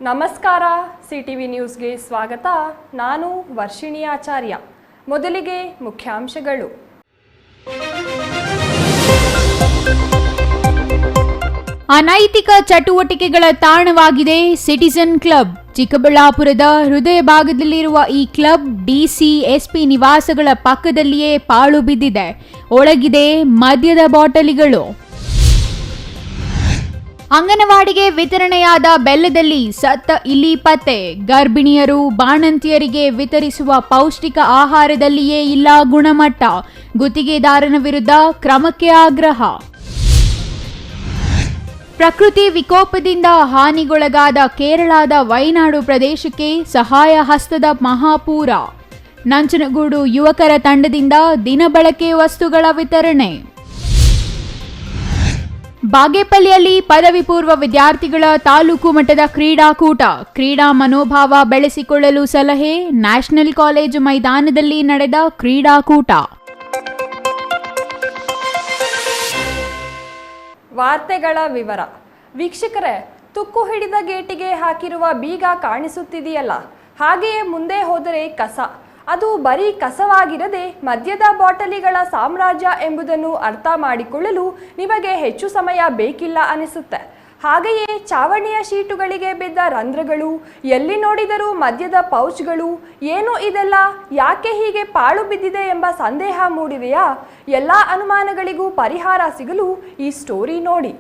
ನಮಸ್ಕಾರ ಸಿಟಿವಿ ನ್ಯೂಸ್ಗೆ ಸ್ವಾಗತ. ನಾನು ವರ್ಷಿಣಿ ಆಚಾರ್ಯ. ಮೊದಲಿಗೆ ಮುಖ್ಯಾಂಶಗಳು. ಅನೈತಿಕ ಚಟುವಟಿಕೆಗಳ ತಾಣವಾಗಿದೆ ಸಿಟಿಜನ್ ಕ್ಲಬ್. ಚಿಕ್ಕಬಳ್ಳಾಪುರದ ಹೃದಯ ಭಾಗದಲ್ಲಿರುವ ಈ ಕ್ಲಬ್ ಡಿಸಿ ಎಸ್ಪಿ ನಿವಾಸಗಳ ಪಕ್ಕದಲ್ಲಿಯೇ ಪಾಳು ಬಿದ್ದಿದೆ. ಒಳಗಿದೆ ಮದ್ಯದ ಬಾಟಲಿಗಳು. ಅಂಗನವಾಡಿಗೆ ವಿತರಣೆಯಾದ ಬೆಲ್ಲದಲ್ಲಿ ಸತ್ತ ಇಲಿ ಪತ್ತೆ. ಗರ್ಭಿಣಿಯರು ಬಾಣಂತಿಯರಿಗೆ ವಿತರಿಸುವ ಪೌಷ್ಟಿಕ ಆಹಾರದಲ್ಲಿಯೇ ಇಲ್ಲ ಗುಣಮಟ್ಟ. ಗುತ್ತಿಗೆದಾರನ ವಿರುದ್ಧ ಕ್ರಮಕ್ಕೆ ಆಗ್ರಹ. ಪ್ರಕೃತಿ ವಿಕೋಪದಿಂದ ಹಾನಿಗೊಳಗಾದ ಕೇರಳದ ವೈನಾಡು ಪ್ರದೇಶಕ್ಕೆ ಸಹಾಯ ಹಸ್ತದ ಮಹಾಪೂರ. ನಂಜನಗೂಡು ಯುವಕರ ತಂಡದಿಂದ ದಿನಬಳಕೆ ವಸ್ತುಗಳ ವಿತರಣೆ. ಬಾಗೇಪಲ್ಲಿಯಲ್ಲಿ ಪದವಿ ಪೂರ್ವ ವಿದ್ಯಾರ್ಥಿಗಳ ತಾಲೂಕು ಮಟ್ಟದ ಕ್ರೀಡಾಕೂಟ. ಕ್ರೀಡಾ ಮನೋಭಾವ ಬೆಳೆಸಿಕೊಳ್ಳಲು ಸಲಹೆ. ನ್ಯಾಷನಲ್ ಕಾಲೇಜು ಮೈದಾನದಲ್ಲಿ ನಡೆದ ಕ್ರೀಡಾಕೂಟ. ವಾರ್ತೆಗಳ ವಿವರ. ವೀಕ್ಷಕರೇ, ತುಕ್ಕು ಹಿಡಿದ ಗೇಟಿಗೆ ಹಾಕಿರುವ ಬೀಗ ಕಾಣಿಸುತ್ತಿದೆಯಲ್ಲ, ಹಾಗೆಯೇ ಮುಂದೆ ಹೋದರೆ ಕಸ. ಅದು ಬರೀ ಕಸವಾಗಿರದೆ ಮದ್ಯದ ಬಾಟಲಿಗಳ ಸಾಮ್ರಾಜ್ಯ ಎಂಬುದನ್ನು ಅರ್ಥ ಮಾಡಿಕೊಳ್ಳಲು ನಿಮಗೆ ಹೆಚ್ಚು ಸಮಯ ಬೇಕಿಲ್ಲ ಅನಿಸುತ್ತೆ. ಹಾಗೆಯೇ ಚಾವಣಿಯ ಶೀಟುಗಳಿಗೆ ಬಿದ್ದ ರಂಧ್ರಗಳು, ಎಲ್ಲಿ ನೋಡಿದರೂ ಮದ್ಯದ ಪೌಚ್ಗಳು. ಏನು ಇದೆಲ್ಲ? ಯಾಕೆ ಹೀಗೆ ಪಾಳು ಬಿದ್ದಿದೆ ಎಂಬ ಸಂದೇಹ ಮೂಡಿದೆಯಾ? ಎಲ್ಲ ಅನುಮಾನಗಳಿಗೂ ಪರಿಹಾರ ಸಿಗಲು ಈ ಸ್ಟೋರಿ ನೋಡಿ.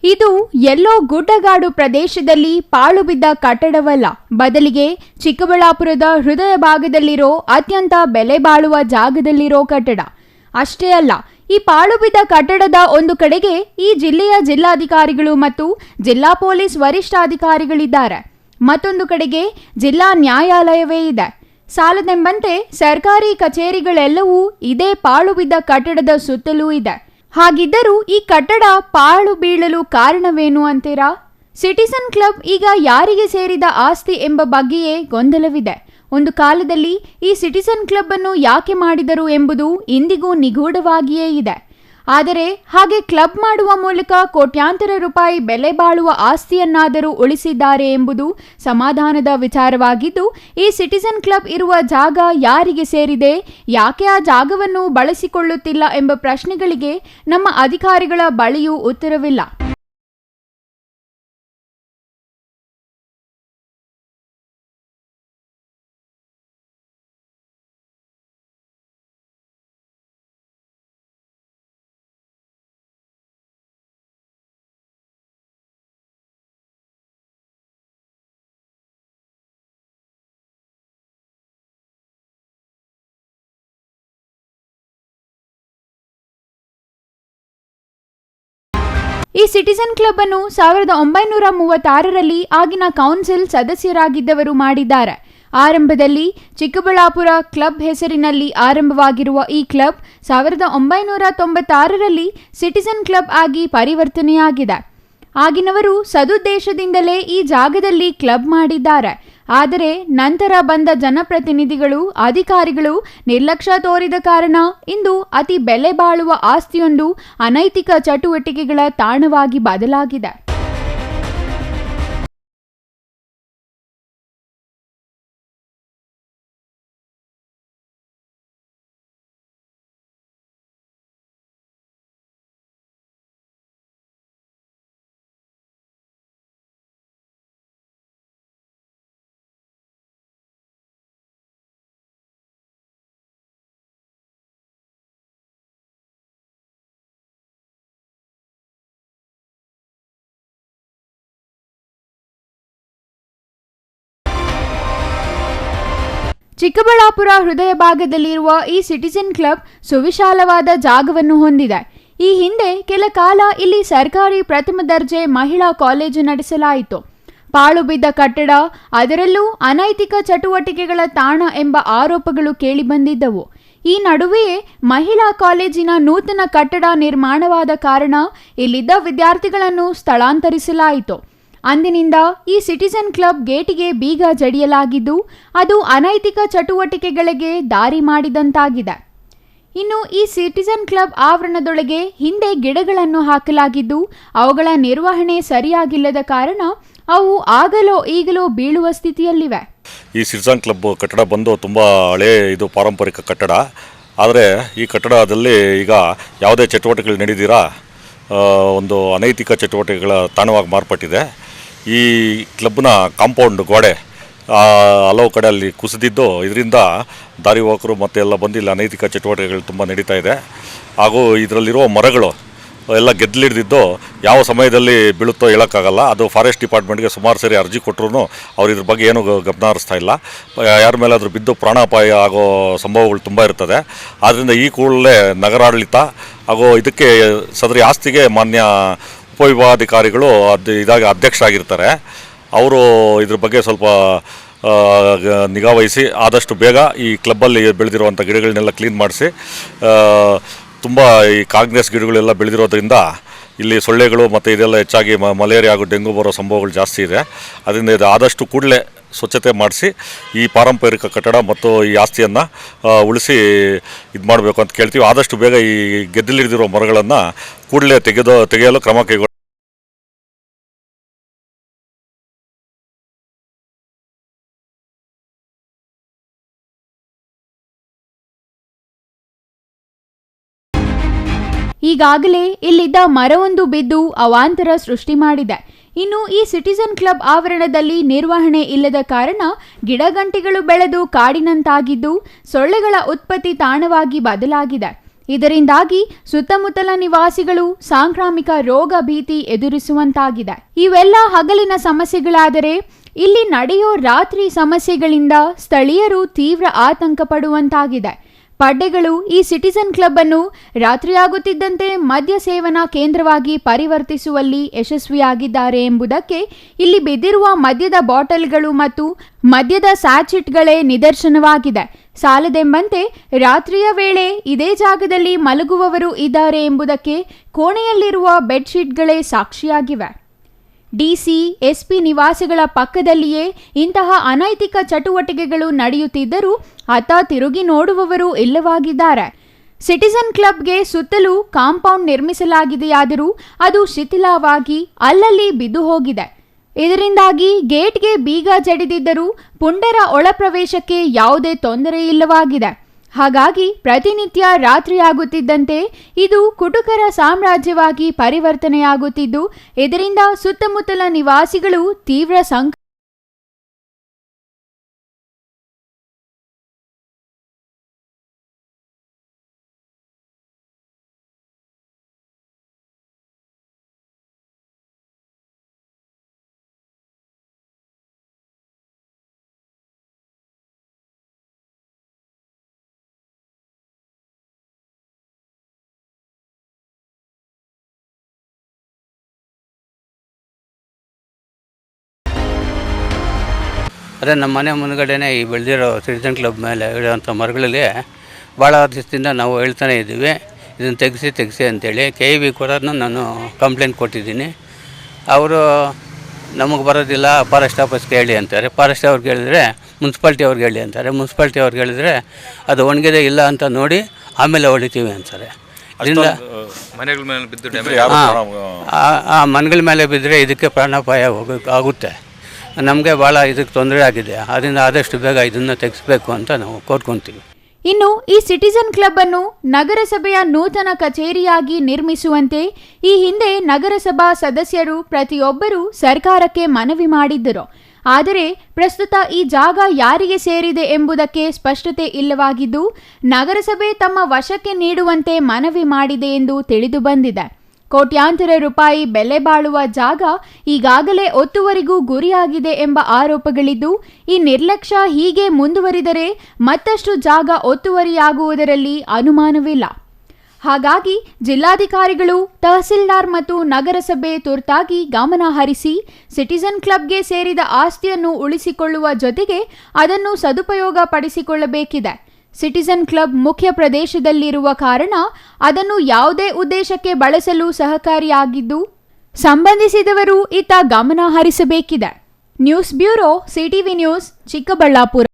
ಇದು ಎಲ್ಲೋ ಗುಡ್ಡಗಾಡು ಪ್ರದೇಶದಲ್ಲಿ ಪಾಳು ಬಿದ್ದ ಕಟ್ಟಡವಲ್ಲ, ಬದಲಿಗೆ ಚಿಕ್ಕಬಳ್ಳಾಪುರದ ಹೃದಯ ಭಾಗದಲ್ಲಿರೋ ಅತ್ಯಂತ ಬೆಲೆ ಬಾಳುವ ಜಾಗದಲ್ಲಿರೋ ಕಟ್ಟಡ. ಅಷ್ಟೇ ಅಲ್ಲ, ಈ ಪಾಳು ಬಿದ್ದ ಕಟ್ಟಡದ ಒಂದು ಕಡೆಗೆ ಈ ಜಿಲ್ಲೆಯ ಜಿಲ್ಲಾಧಿಕಾರಿಗಳು ಮತ್ತು ಜಿಲ್ಲಾ ಪೊಲೀಸ್ ವರಿಷ್ಠಾಧಿಕಾರಿಗಳಿದ್ದಾರೆ. ಮತ್ತೊಂದು ಕಡೆಗೆ ಜಿಲ್ಲಾ ನ್ಯಾಯಾಲಯವೇ ಇದೆ. ಸಾಲದೆಂಬಂತೆ ಸರ್ಕಾರಿ ಕಚೇರಿಗಳೆಲ್ಲವೂ ಇದೇ ಪಾಳು ಬಿದ್ದ ಕಟ್ಟಡದ ಸುತ್ತಲೂ ಇದೆ. ಹಾಗಿದ್ದರೂ ಈ ಕಟ್ಟಡ ಪಾಳು ಬೀಳಲು ಕಾರಣವೇನು ಅಂತೀರಾ? ಸಿಟಿಜನ್ ಕ್ಲಬ್ ಈಗ ಯಾರಿಗೆ ಸೇರಿದ ಆಸ್ತಿ ಎಂಬ ಬಗ್ಗೆಯೇ ಗೊಂದಲವಿದೆ. ಒಂದು ಕಾಲದಲ್ಲಿ ಈ ಸಿಟಿಜನ್ ಕ್ಲಬ್ ಅನ್ನು ಯಾಕೆ ಮಾಡಿದರು ಎಂಬುದು ಇಂದಿಗೂ ನಿಗೂಢವಾಗಿಯೇ ಇದೆ. ಆದರೆ ಹಾಗೆ ಕ್ಲಬ್ ಮಾಡುವ ಮೂಲಕ ಕೋಟ್ಯಾಂತರ ರೂಪಾಯಿ ಬೆಲೆ ಬಾಳುವ ಆಸ್ತಿಯನ್ನಾದರೂ ಉಳಿಸಿದ್ದಾರೆ ಎಂಬುದು ಸಮಾಧಾನದ ವಿಚಾರವಾಗಿದ್ದು, ಈ ಸಿಟಿಜನ್ ಕ್ಲಬ್ ಇರುವ ಜಾಗ ಯಾರಿಗೆ ಸೇರಿದೆ, ಯಾಕೆ ಆ ಜಾಗವನ್ನು ಬಳಸಿಕೊಳ್ಳುತ್ತಿಲ್ಲ ಎಂಬ ಪ್ರಶ್ನೆಗಳಿಗೆ ನಮ್ಮ ಅಧಿಕಾರಿಗಳ ಬಳಿಯೂ ಉತ್ತರವಿಲ್ಲ. ಈ ಸಿಟಿಜನ್ ಕ್ಲಬ್ ಅನ್ನು 1936ರಲ್ಲಿ ಆಗಿನ ಕೌನ್ಸಿಲ್ ಸದಸ್ಯರಾಗಿದ್ದವರು ಮಾಡಿದ್ದಾರೆ. ಆರಂಭದಲ್ಲಿ ಚಿಕ್ಕಬಳ್ಳಾಪುರ ಕ್ಲಬ್ ಹೆಸರಿನಲ್ಲಿ ಆರಂಭವಾಗಿರುವ ಈ ಕ್ಲಬ್ 1996ರಲ್ಲಿ ಸಿಟಿಜನ್ ಕ್ಲಬ್ ಆಗಿ ಪರಿವರ್ತನೆಯಾಗಿದೆ. ಆಗಿನವರು ಸದುದ್ದೇಶದಿಂದಲೇ ಈ ಜಾಗದಲ್ಲಿ ಕ್ಲಬ್ ಮಾಡಿದ್ದಾರೆ. ಆದರೆ ನಂತರ ಬಂದ ಜನಪ್ರತಿನಿಧಿಗಳು, ಅಧಿಕಾರಿಗಳು ನಿರ್ಲಕ್ಷ್ಯ ತೋರಿದ ಕಾರಣ ಇಂದು ಅತಿ ಬೆಲೆ ಬಾಳುವ ಆಸ್ತಿಯೊಂದು ಅನೈತಿಕ ಚಟುವಟಿಕೆಗಳ ತಾಣವಾಗಿ ಬದಲಾಗಿದೆ. ಚಿಕ್ಕಬಳ್ಳಾಪುರ ಹೃದಯ ಭಾಗದಲ್ಲಿರುವ ಈ ಸಿಟಿಜನ್ ಕ್ಲಬ್ ಸುವಿಶಾಲವಾದ ಜಾಗವನ್ನು ಹೊಂದಿದೆ. ಈ ಹಿಂದೆ ಕೆಲ ಕಾಲ ಇಲ್ಲಿ ಸರ್ಕಾರಿ ಪ್ರಥಮ ದರ್ಜೆ ಮಹಿಳಾ ಕಾಲೇಜು ನಡೆಸಲಾಯಿತು. ಪಾಳು ಬಿದ್ದ ಕಟ್ಟಡ, ಅದರಲ್ಲೂ ಅನೈತಿಕ ಚಟುವಟಿಕೆಗಳ ತಾಣ ಎಂಬ ಆರೋಪಗಳು ಕೇಳಿಬಂದಿದ್ದವು. ಈ ನಡುವೆಯೇ ಮಹಿಳಾ ಕಾಲೇಜಿನ ನೂತನ ಕಟ್ಟಡ ನಿರ್ಮಾಣವಾದ ಕಾರಣ ಇಲ್ಲಿದ್ದ ವಿದ್ಯಾರ್ಥಿಗಳನ್ನು ಸ್ಥಳಾಂತರಿಸಲಾಯಿತು. ಅಂದಿನಿಂದ ಈ ಸಿಟಿಜನ್ ಕ್ಲಬ್ ಗೇಟಿಗೆ ಬೀಗ ಜಡಿಯಲಾಗಿದ್ದು, ಅದು ಅನೈತಿಕ ಚಟುವಟಿಕೆಗಳಿಗೆ ದಾರಿ ಮಾಡಿದಂತಾಗಿದೆ. ಇನ್ನು ಈ ಸಿಟಿಜನ್ ಕ್ಲಬ್ ಆವರಣದೊಳಗೆ ಹಿಂದೆ ಗಿಡಗಳನ್ನು ಹಾಕಲಾಗಿದ್ದು ಅವುಗಳ ನಿರ್ವಹಣೆ ಸರಿಯಾಗಿಲ್ಲದ ಕಾರಣ ಅವು ಆಗಲೋ ಈಗಲೋ ಬೀಳುವ ಸ್ಥಿತಿಯಲ್ಲಿವೆ. ಈ ಸಿಟಿಜನ್ ಕ್ಲಬ್ ಕಟ್ಟಡ ಬಂದು ತುಂಬ ಹಳೇ ಇದು ಪಾರಂಪರಿಕ ಕಟ್ಟಡ. ಆದರೆ ಈ ಕಟ್ಟಡದಲ್ಲಿ ಈಗ ಯಾವುದೇ ಚಟುವಟಿಕೆಗಳು ನಡೆದಿರಾ ಒಂದು ಅನೈತಿಕ ಚಟುವಟಿಕೆಗಳ ತಾಣವಾಗಿ ಮಾರ್ಪಟ್ಟಿದೆ. ಈ ಕ್ಲಬ್ನ ಕಾಂಪೌಂಡ್ ಗೋಡೆ ಹಲವು ಕಡೆ ಅಲ್ಲಿ ಕುಸಿದಿದ್ದು ಇದರಿಂದ ದಾರಿ ಹೋಕರು ಮತ್ತು ಎಲ್ಲ ಬಂದು ಇಲ್ಲಿ ಅನೈತಿಕ ಚಟುವಟಿಕೆಗಳು ತುಂಬ ನಡೀತಾ ಇದೆ. ಹಾಗೂ ಇದರಲ್ಲಿರುವ ಮರಗಳು ಎಲ್ಲ ಗೆದ್ದಲಿಡ್ದಿದ್ದು ಯಾವ ಸಮಯದಲ್ಲಿ ಬೀಳುತ್ತೋ ಹೇಳೋಕ್ಕಾಗಲ್ಲ. ಅದು ಫಾರೆಸ್ಟ್ ಡಿಪಾರ್ಟ್ಮೆಂಟ್ಗೆ ಸುಮಾರು ಸರಿ ಅರ್ಜಿ ಕೊಟ್ಟರು ಅವ್ರು ಇದ್ರ ಬಗ್ಗೆ ಏನೂ ಗಮನ ಹರಿಸ್ತಾ ಇಲ್ಲ. ಯಾರ ಮೇಲಾದರೂ ಬಿದ್ದು ಪ್ರಾಣಾಪಾಯ ಆಗೋ ಸಂಭವಗಳು ತುಂಬ ಇರ್ತದೆ. ಆದ್ದರಿಂದ ಈ ಕೂಡಲೇ ನಗರಾಡಳಿತ ಹಾಗೂ ಇದಕ್ಕೆ ಸದರಿ ಆಸ್ತಿಗೆ ಮಾನ್ಯ ಉಪವಿಭಾಗಾಧಿಕಾರಿಗಳು ಇದಾಗಿ ಅಧ್ಯಕ್ಷರಾಗಿರ್ತಾರೆ. ಅವರು ಇದ್ರ ಬಗ್ಗೆ ಸ್ವಲ್ಪ ನಿಗಾವಹಿಸಿ ಆದಷ್ಟು ಬೇಗ ಈ ಕ್ಲಬ್ಬಲ್ಲಿ ಬೆಳೆದಿರುವಂಥ ಗಿಡಗಳನ್ನೆಲ್ಲ ಕ್ಲೀನ್ ಮಾಡಿಸಿ, ತುಂಬ ಈ ಕಾಂಗ್ರೆಸ್ ಗಿಡಗಳೆಲ್ಲ ಬೆಳೆದಿರೋದ್ರಿಂದ ಇಲ್ಲಿ ಸೊಳ್ಳೆಗಳು ಮತ್ತು ಇದೆಲ್ಲ ಹೆಚ್ಚಾಗಿ ಮಲೇರಿಯಾ ಹಾಗೂ ಡೆಂಗು ಬರೋ ಸಂಭವಗಳು ಜಾಸ್ತಿ ಇದೆ. ಅದರಿಂದ ಇದು ಆದಷ್ಟು ಕೂಡಲೇ ಸ್ವಚ್ಛತೆ ಮಾಡಿಸಿ ಈ ಪಾರಂಪರಿಕ ಕಟ್ಟಡ ಮತ್ತು ಈ ಆಸ್ತಿಯನ್ನು ಉಳಿಸಿ ಮಾಡಬೇಕು ಅಂತ ಕೇಳ್ತೀವಿ. ಆದಷ್ಟು ಬೇಗ ಈ ಗೆದ್ದಲಿಡಿದಿರೋ ಮರಗಳನ್ನು ಕೂಡಲೇ ತೆಗೆಯಲು ಕ್ರಮ ಕೈಗೊಳ್ಳಿ. ಈಗಾಗಲೇ ಇಲ್ಲಿದ್ದ ಮರವೊಂದು ಬಿದ್ದು ಅವಾಂತರ ಸೃಷ್ಟಿ ಮಾಡಿದೆ. ಇನ್ನು ಈ ಸಿಟಿಜನ್ ಕ್ಲಬ್ ಆವರಣದಲ್ಲಿ ನಿರ್ವಹಣೆ ಇಲ್ಲದ ಕಾರಣ ಗಿಡಗಂಟಿಗಳು ಬೆಳೆದು ಕಾಡಿನಂತಾಗಿದ್ದು ಸೊಳ್ಳೆಗಳ ಉತ್ಪತ್ತಿ ತಾಣವಾಗಿ ಬದಲಾಗಿದೆ. ಇದರಿಂದಾಗಿ ಸುತ್ತಮುತ್ತಲ ನಿವಾಸಿಗಳು ಸಾಂಕ್ರಾಮಿಕ ರೋಗ ಭೀತಿ ಎದುರಿಸುವಂತಾಗಿದೆ. ಇವೆಲ್ಲ ಹಗಲಿನ ಸಮಸ್ಯೆಗಳಾದರೆ ಇಲ್ಲಿ ನಡೆಯೋ ರಾತ್ರಿ ಸಮಸ್ಯೆಗಳಿಂದ ಸ್ಥಳೀಯರು ತೀವ್ರ ಆತಂಕ ಪಡುವಂತಾಗಿದೆ. ಪಡ್ಡೆಗಳು ಈ ಸಿಟಿಜನ್ ಕ್ಲಬ್ ಅನ್ನು ರಾತ್ರಿಯಾಗುತ್ತಿದ್ದಂತೆ ಮದ್ಯ ಸೇವನಾ ಕೇಂದ್ರವಾಗಿ ಪರಿವರ್ತಿಸುವಲ್ಲಿ ಯಶಸ್ವಿಯಾಗಿದ್ದಾರೆ ಎಂಬುದಕ್ಕೆ ಇಲ್ಲಿ ಬಿದ್ದಿರುವ ಮದ್ಯದ ಬಾಟಲ್ಗಳು ಮತ್ತು ಮದ್ಯದ ಸ್ಯಾಚೆಟ್ಗಳೇ ನಿದರ್ಶನವಾಗಿದೆ. ಸಾಲದೆಂಬಂತೆ ರಾತ್ರಿಯ ವೇಳೆ ಇದೇ ಜಾಗದಲ್ಲಿ ಮಲಗುವವರು ಇದ್ದಾರೆ ಎಂಬುದಕ್ಕೆ ಕೋಣೆಯಲ್ಲಿರುವ ಬೆಡ್ಶೀಟ್ಗಳೇ ಸಾಕ್ಷಿಯಾಗಿವೆ. ಡಿಸಿ, ಎಸ್ಪಿ ನಿವಾಸಗಳ ಪಕ್ಕದಲ್ಲಿಯೇ ಇಂತಹ ಅನೈತಿಕ ಚಟುವಟಿಕೆಗಳು ನಡೆಯುತ್ತಿದ್ದರೂ ಅತ್ತ ತಿರುಗಿ ನೋಡುವವರು ಇಲ್ಲವಾಗಿದ್ದಾರೆ. ಸಿಟಿಜನ್ ಕ್ಲಬ್ಗೆ ಸುತ್ತಲೂ ಕಾಂಪೌಂಡ್ ನಿರ್ಮಿಸಲಾಗಿದೆಯಾದರೂ ಅದು ಶಿಥಿಲವಾಗಿ ಅಲ್ಲಲ್ಲಿ ಬಿದ್ದು ಹೋಗಿದೆ. ಇದರಿಂದಾಗಿ ಗೇಟ್ಗೆ ಬೀಗ ಜಡಿದಿದ್ದರೂ ಪುಂಡರ ಒಳಪ್ರವೇಶಕ್ಕೆ ಯಾವುದೇ ತೊಂದರೆ ಇಲ್ಲವಾಗಿದೆ. ಹಾಗಾಗಿ ಪ್ರತಿನಿತ್ಯ ರಾತ್ರಿಯಾಗುತ್ತಿದ್ದಂತೆ ಇದು ಕುಟುಕರ ಸಾಮ್ರಾಜ್ಯವಾಗಿ ಪರಿವರ್ತನೆಯಾಗುತ್ತಿದ್ದು ಇದರಿಂದ ಸುತ್ತಮುತ್ತಲ ನಿವಾಸಿಗಳು ತೀವ್ರ ಅದೇ ನಮ್ಮ ಮನೆ ಮುಂದ್ಗಡೆನೇ ಈ ಬೆಳೆದಿರೋ ಸಿಟಿಜನ್ ಕ್ಲಬ್ ಮೇಲೆ ಇರೋವಂಥ ಮರಗಳಲ್ಲಿ ಭಾಳ ದಿವಸದಿಂದ ನಾವು ಹೇಳ್ತಾನೆ ಇದ್ದೀವಿ, ಇದನ್ನು ತೆಗೆಸಿ ಅಂತೇಳಿ. KEB ಕೂಡ ನಾನು ಕಂಪ್ಲೇಂಟ್ ಕೊಟ್ಟಿದ್ದೀನಿ. ಅವರು ನಮಗೆ ಬರೋದಿಲ್ಲ, ಫಾರೆಸ್ಟ್ ಆಫೀಸ್ಗೆ ಹೇಳಿ ಅಂತಾರೆ. ಫಾರೆಸ್ಟ್ ಅವ್ರಿಗೆ ಹೇಳಿದ್ರೆ ಮುನ್ಸಿಪಾಲ್ಟಿ ಅವ್ರಿಗೆ ಹೇಳಿ ಅಂತಾರೆ. ಮುನ್ಸಿಪಾಲ್ಟಿ ಅವ್ರಿಗೆ ಹೇಳಿದ್ರೆ ಅದು ಒಣಗಿದೆ ಇಲ್ಲ ಅಂತ ನೋಡಿ ಆಮೇಲೆ ಹೊಡಿತೀವಿ ಅಂತಾರೆ. ಅದರಿಂದ ಮನೆಗಳ ಮೇಲೆ ಬಿದ್ದು ಮನೆಗಳ ಮೇಲೆ ಬಿದ್ದರೆ ಇದಕ್ಕೆ ಪ್ರಾಣಾಪಾಯ ಆಗುತ್ತೆ. ನಮಗೆ ಭಾಳ ಇದಕ್ಕೆ ತೊಂದರೆ ಆಗಿದೆ. ಅದರಿಂದ ಆದಷ್ಟು ಬೇಗ ಇದನ್ನು ತೆಗೆಸಬೇಕು ಅಂತ ನಾವು ಕೋರ್ಕೊತೀವಿ. ಇನ್ನು ಈ ಸಿಟಿಜನ್ ಕ್ಲಬ್ ಅನ್ನು ನಗರಸಭೆಯ ನೂತನ ಕಚೇರಿಯಾಗಿ ನಿರ್ಮಿಸುವಂತೆ ಈ ಹಿಂದೆ ನಗರಸಭಾ ಸದಸ್ಯರು ಪ್ರತಿಯೊಬ್ಬರೂ ಸರ್ಕಾರಕ್ಕೆ ಮನವಿ ಮಾಡಿದ್ದರು. ಆದರೆ ಪ್ರಸ್ತುತ ಈ ಜಾಗ ಯಾರಿಗೆ ಸೇರಿದೆ ಎಂಬುದಕ್ಕೆ ಸ್ಪಷ್ಟತೆ ಇಲ್ಲವಾಗಿದ್ದು ನಗರಸಭೆ ತಮ್ಮ ವಶಕ್ಕೆ ನೀಡುವಂತೆ ಮನವಿ ಮಾಡಿದೆ ಎಂದು ತಿಳಿದು ಬಂದಿದೆ. ಕೋಟ್ಯಾಂತರ ರೂಪಾಯಿ ಬೆಲೆ ಬಾಳುವ ಜಾಗ ಈಗಾಗಲೇ ಒತ್ತುವರಿಗೂ ಗುರಿಯಾಗಿದೆ ಎಂಬ ಆರೋಪಗಳಿದ್ದು ಈ ನಿರ್ಲಕ್ಷ್ಯ ಹೀಗೆ ಮುಂದುವರಿದರೆ ಮತ್ತಷ್ಟು ಜಾಗ ಒತ್ತುವರಿಯಾಗುವುದರಲ್ಲಿ ಅನುಮಾನವಿಲ್ಲ. ಹಾಗಾಗಿ ಜಿಲ್ಲಾಧಿಕಾರಿಗಳು, ತಹಸೀಲ್ದಾರ್ ಮತ್ತು ನಗರಸಭೆ ತುರ್ತಾಗಿ ಗಮನ ಹರಿಸಿ ಸಿಟಿಜನ್ ಕ್ಲಬ್ಗೆ ಸೇರಿದ ಆಸ್ತಿಯನ್ನು ಉಳಿಸಿಕೊಳ್ಳುವ ಜೊತೆಗೆ ಅದನ್ನು ಸದುಪಯೋಗ ಪಡಿಸಿಕೊಳ್ಳಬೇಕಿದೆ. ಸಿಟಿಜನ್ ಕ್ಲಬ್ ಮುಖ್ಯ ಪ್ರದೇಶದಲ್ಲಿರುವ ಕಾರಣ ಅದನ್ನು ಯಾವುದೇ ಉದ್ದೇಶಕ್ಕೆ ಬಳಸಲು ಸಹಕಾರಿಯಾಗಿದ್ದು ಸಂಬಂಧಿಸಿದವರು ಇತ್ತ ಗಮನ ಹರಿಸಬೇಕಿದೆ. News bureau, CTV news, Chikkaballapur.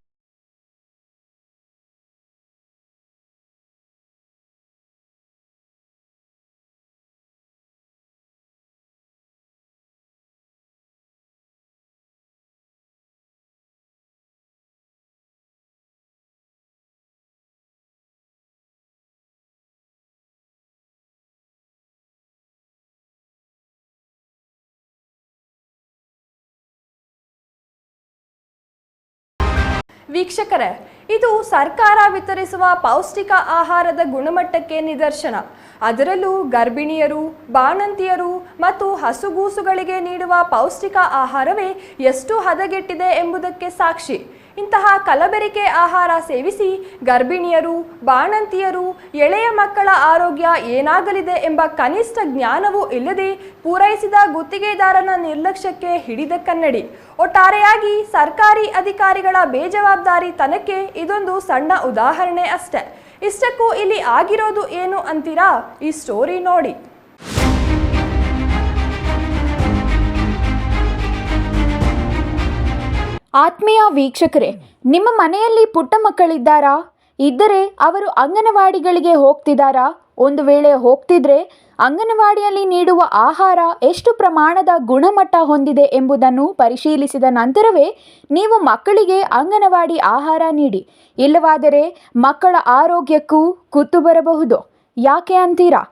ವೀಕ್ಷಕರೇ, ಇದು ಸರ್ಕಾರ ವಿತರಿಸುವ ಪೌಷ್ಟಿಕ ಆಹಾರದ ಗುಣಮಟ್ಟಕ್ಕೆ ನಿದರ್ಶನ. ಅದರಲ್ಲೂ ಗರ್ಭಿಣಿಯರು, ಬಾಣಂತಿಯರು ಮತ್ತು ಹಸುಗೂಸುಗಳಿಗೆ ನೀಡುವ ಪೌಷ್ಟಿಕ ಆಹಾರವೇ ಎಷ್ಟು ಹದಗೆಟ್ಟಿದೆ ಎಂಬುದಕ್ಕೆ ಸಾಕ್ಷಿ. ಇಂತಹ ಕಲಬೆರಕೆ ಆಹಾರ ಸೇವಿಸಿ ಗರ್ಭಿಣಿಯರು, ಬಾಣಂತಿಯರು, ಎಳೆಯ ಮಕ್ಕಳ ಆರೋಗ್ಯ ಏನಾಗಲಿದೆ ಎಂಬ ಕನಿಷ್ಠ ಜ್ಞಾನವೂ ಇಲ್ಲದೆ ಪೂರೈಸಿದ ಗುತ್ತಿಗೆದಾರನ ನಿರ್ಲಕ್ಷ್ಯಕ್ಕೆ ಹಿಡಿದ ಕನ್ನಡಿ. ಒಟ್ಟಾರೆಯಾಗಿ ಸರ್ಕಾರಿ ಅಧಿಕಾರಿಗಳ ಬೇಜವಾಬ್ದಾರಿತನಕ್ಕೆ ಇದೊಂದು ಸಣ್ಣ ಉದಾಹರಣೆ ಅಷ್ಟೆ. ಇಷ್ಟಕ್ಕೂ ಇಲ್ಲಿ ಆಗಿರೋದು ಏನು ಅಂತೀರಾ? ಈ ಸ್ಟೋರಿ ನೋಡಿ. ಆತ್ಮೀಯ ವೀಕ್ಷಕರೇ, ನಿಮ್ಮ ಮನೆಯಲ್ಲಿ ಪುಟ್ಟ ಮಕ್ಕಳಿದ್ದಾರಾ? ಇದ್ದರೆ ಅವರು ಅಂಗನವಾಡಿಗಳಿಗೆ ಹೋಗ್ತಿದ್ದಾರಾ? ಒಂದು ವೇಳೆ ಹೋಗ್ತಿದ್ರೆ ಅಂಗನವಾಡಿಯಲ್ಲಿ ನೀಡುವ ಆಹಾರ ಎಷ್ಟು ಪ್ರಮಾಣದ ಗುಣಮಟ್ಟ ಹೊಂದಿದೆ ಎಂಬುದನ್ನು ಪರಿಶೀಲಿಸಿದ ನಂತರವೇ ನೀವು ಮಕ್ಕಳಿಗೆ ಅಂಗನವಾಡಿ ಆಹಾರ ನೀಡಿ. ಇಲ್ಲವಾದರೆ ಮಕ್ಕಳ ಆರೋಗ್ಯಕ್ಕೂ ಕುತ್ತು ಬರಬಹುದು. ಯಾಕೆ ಅಂತೀರಾ?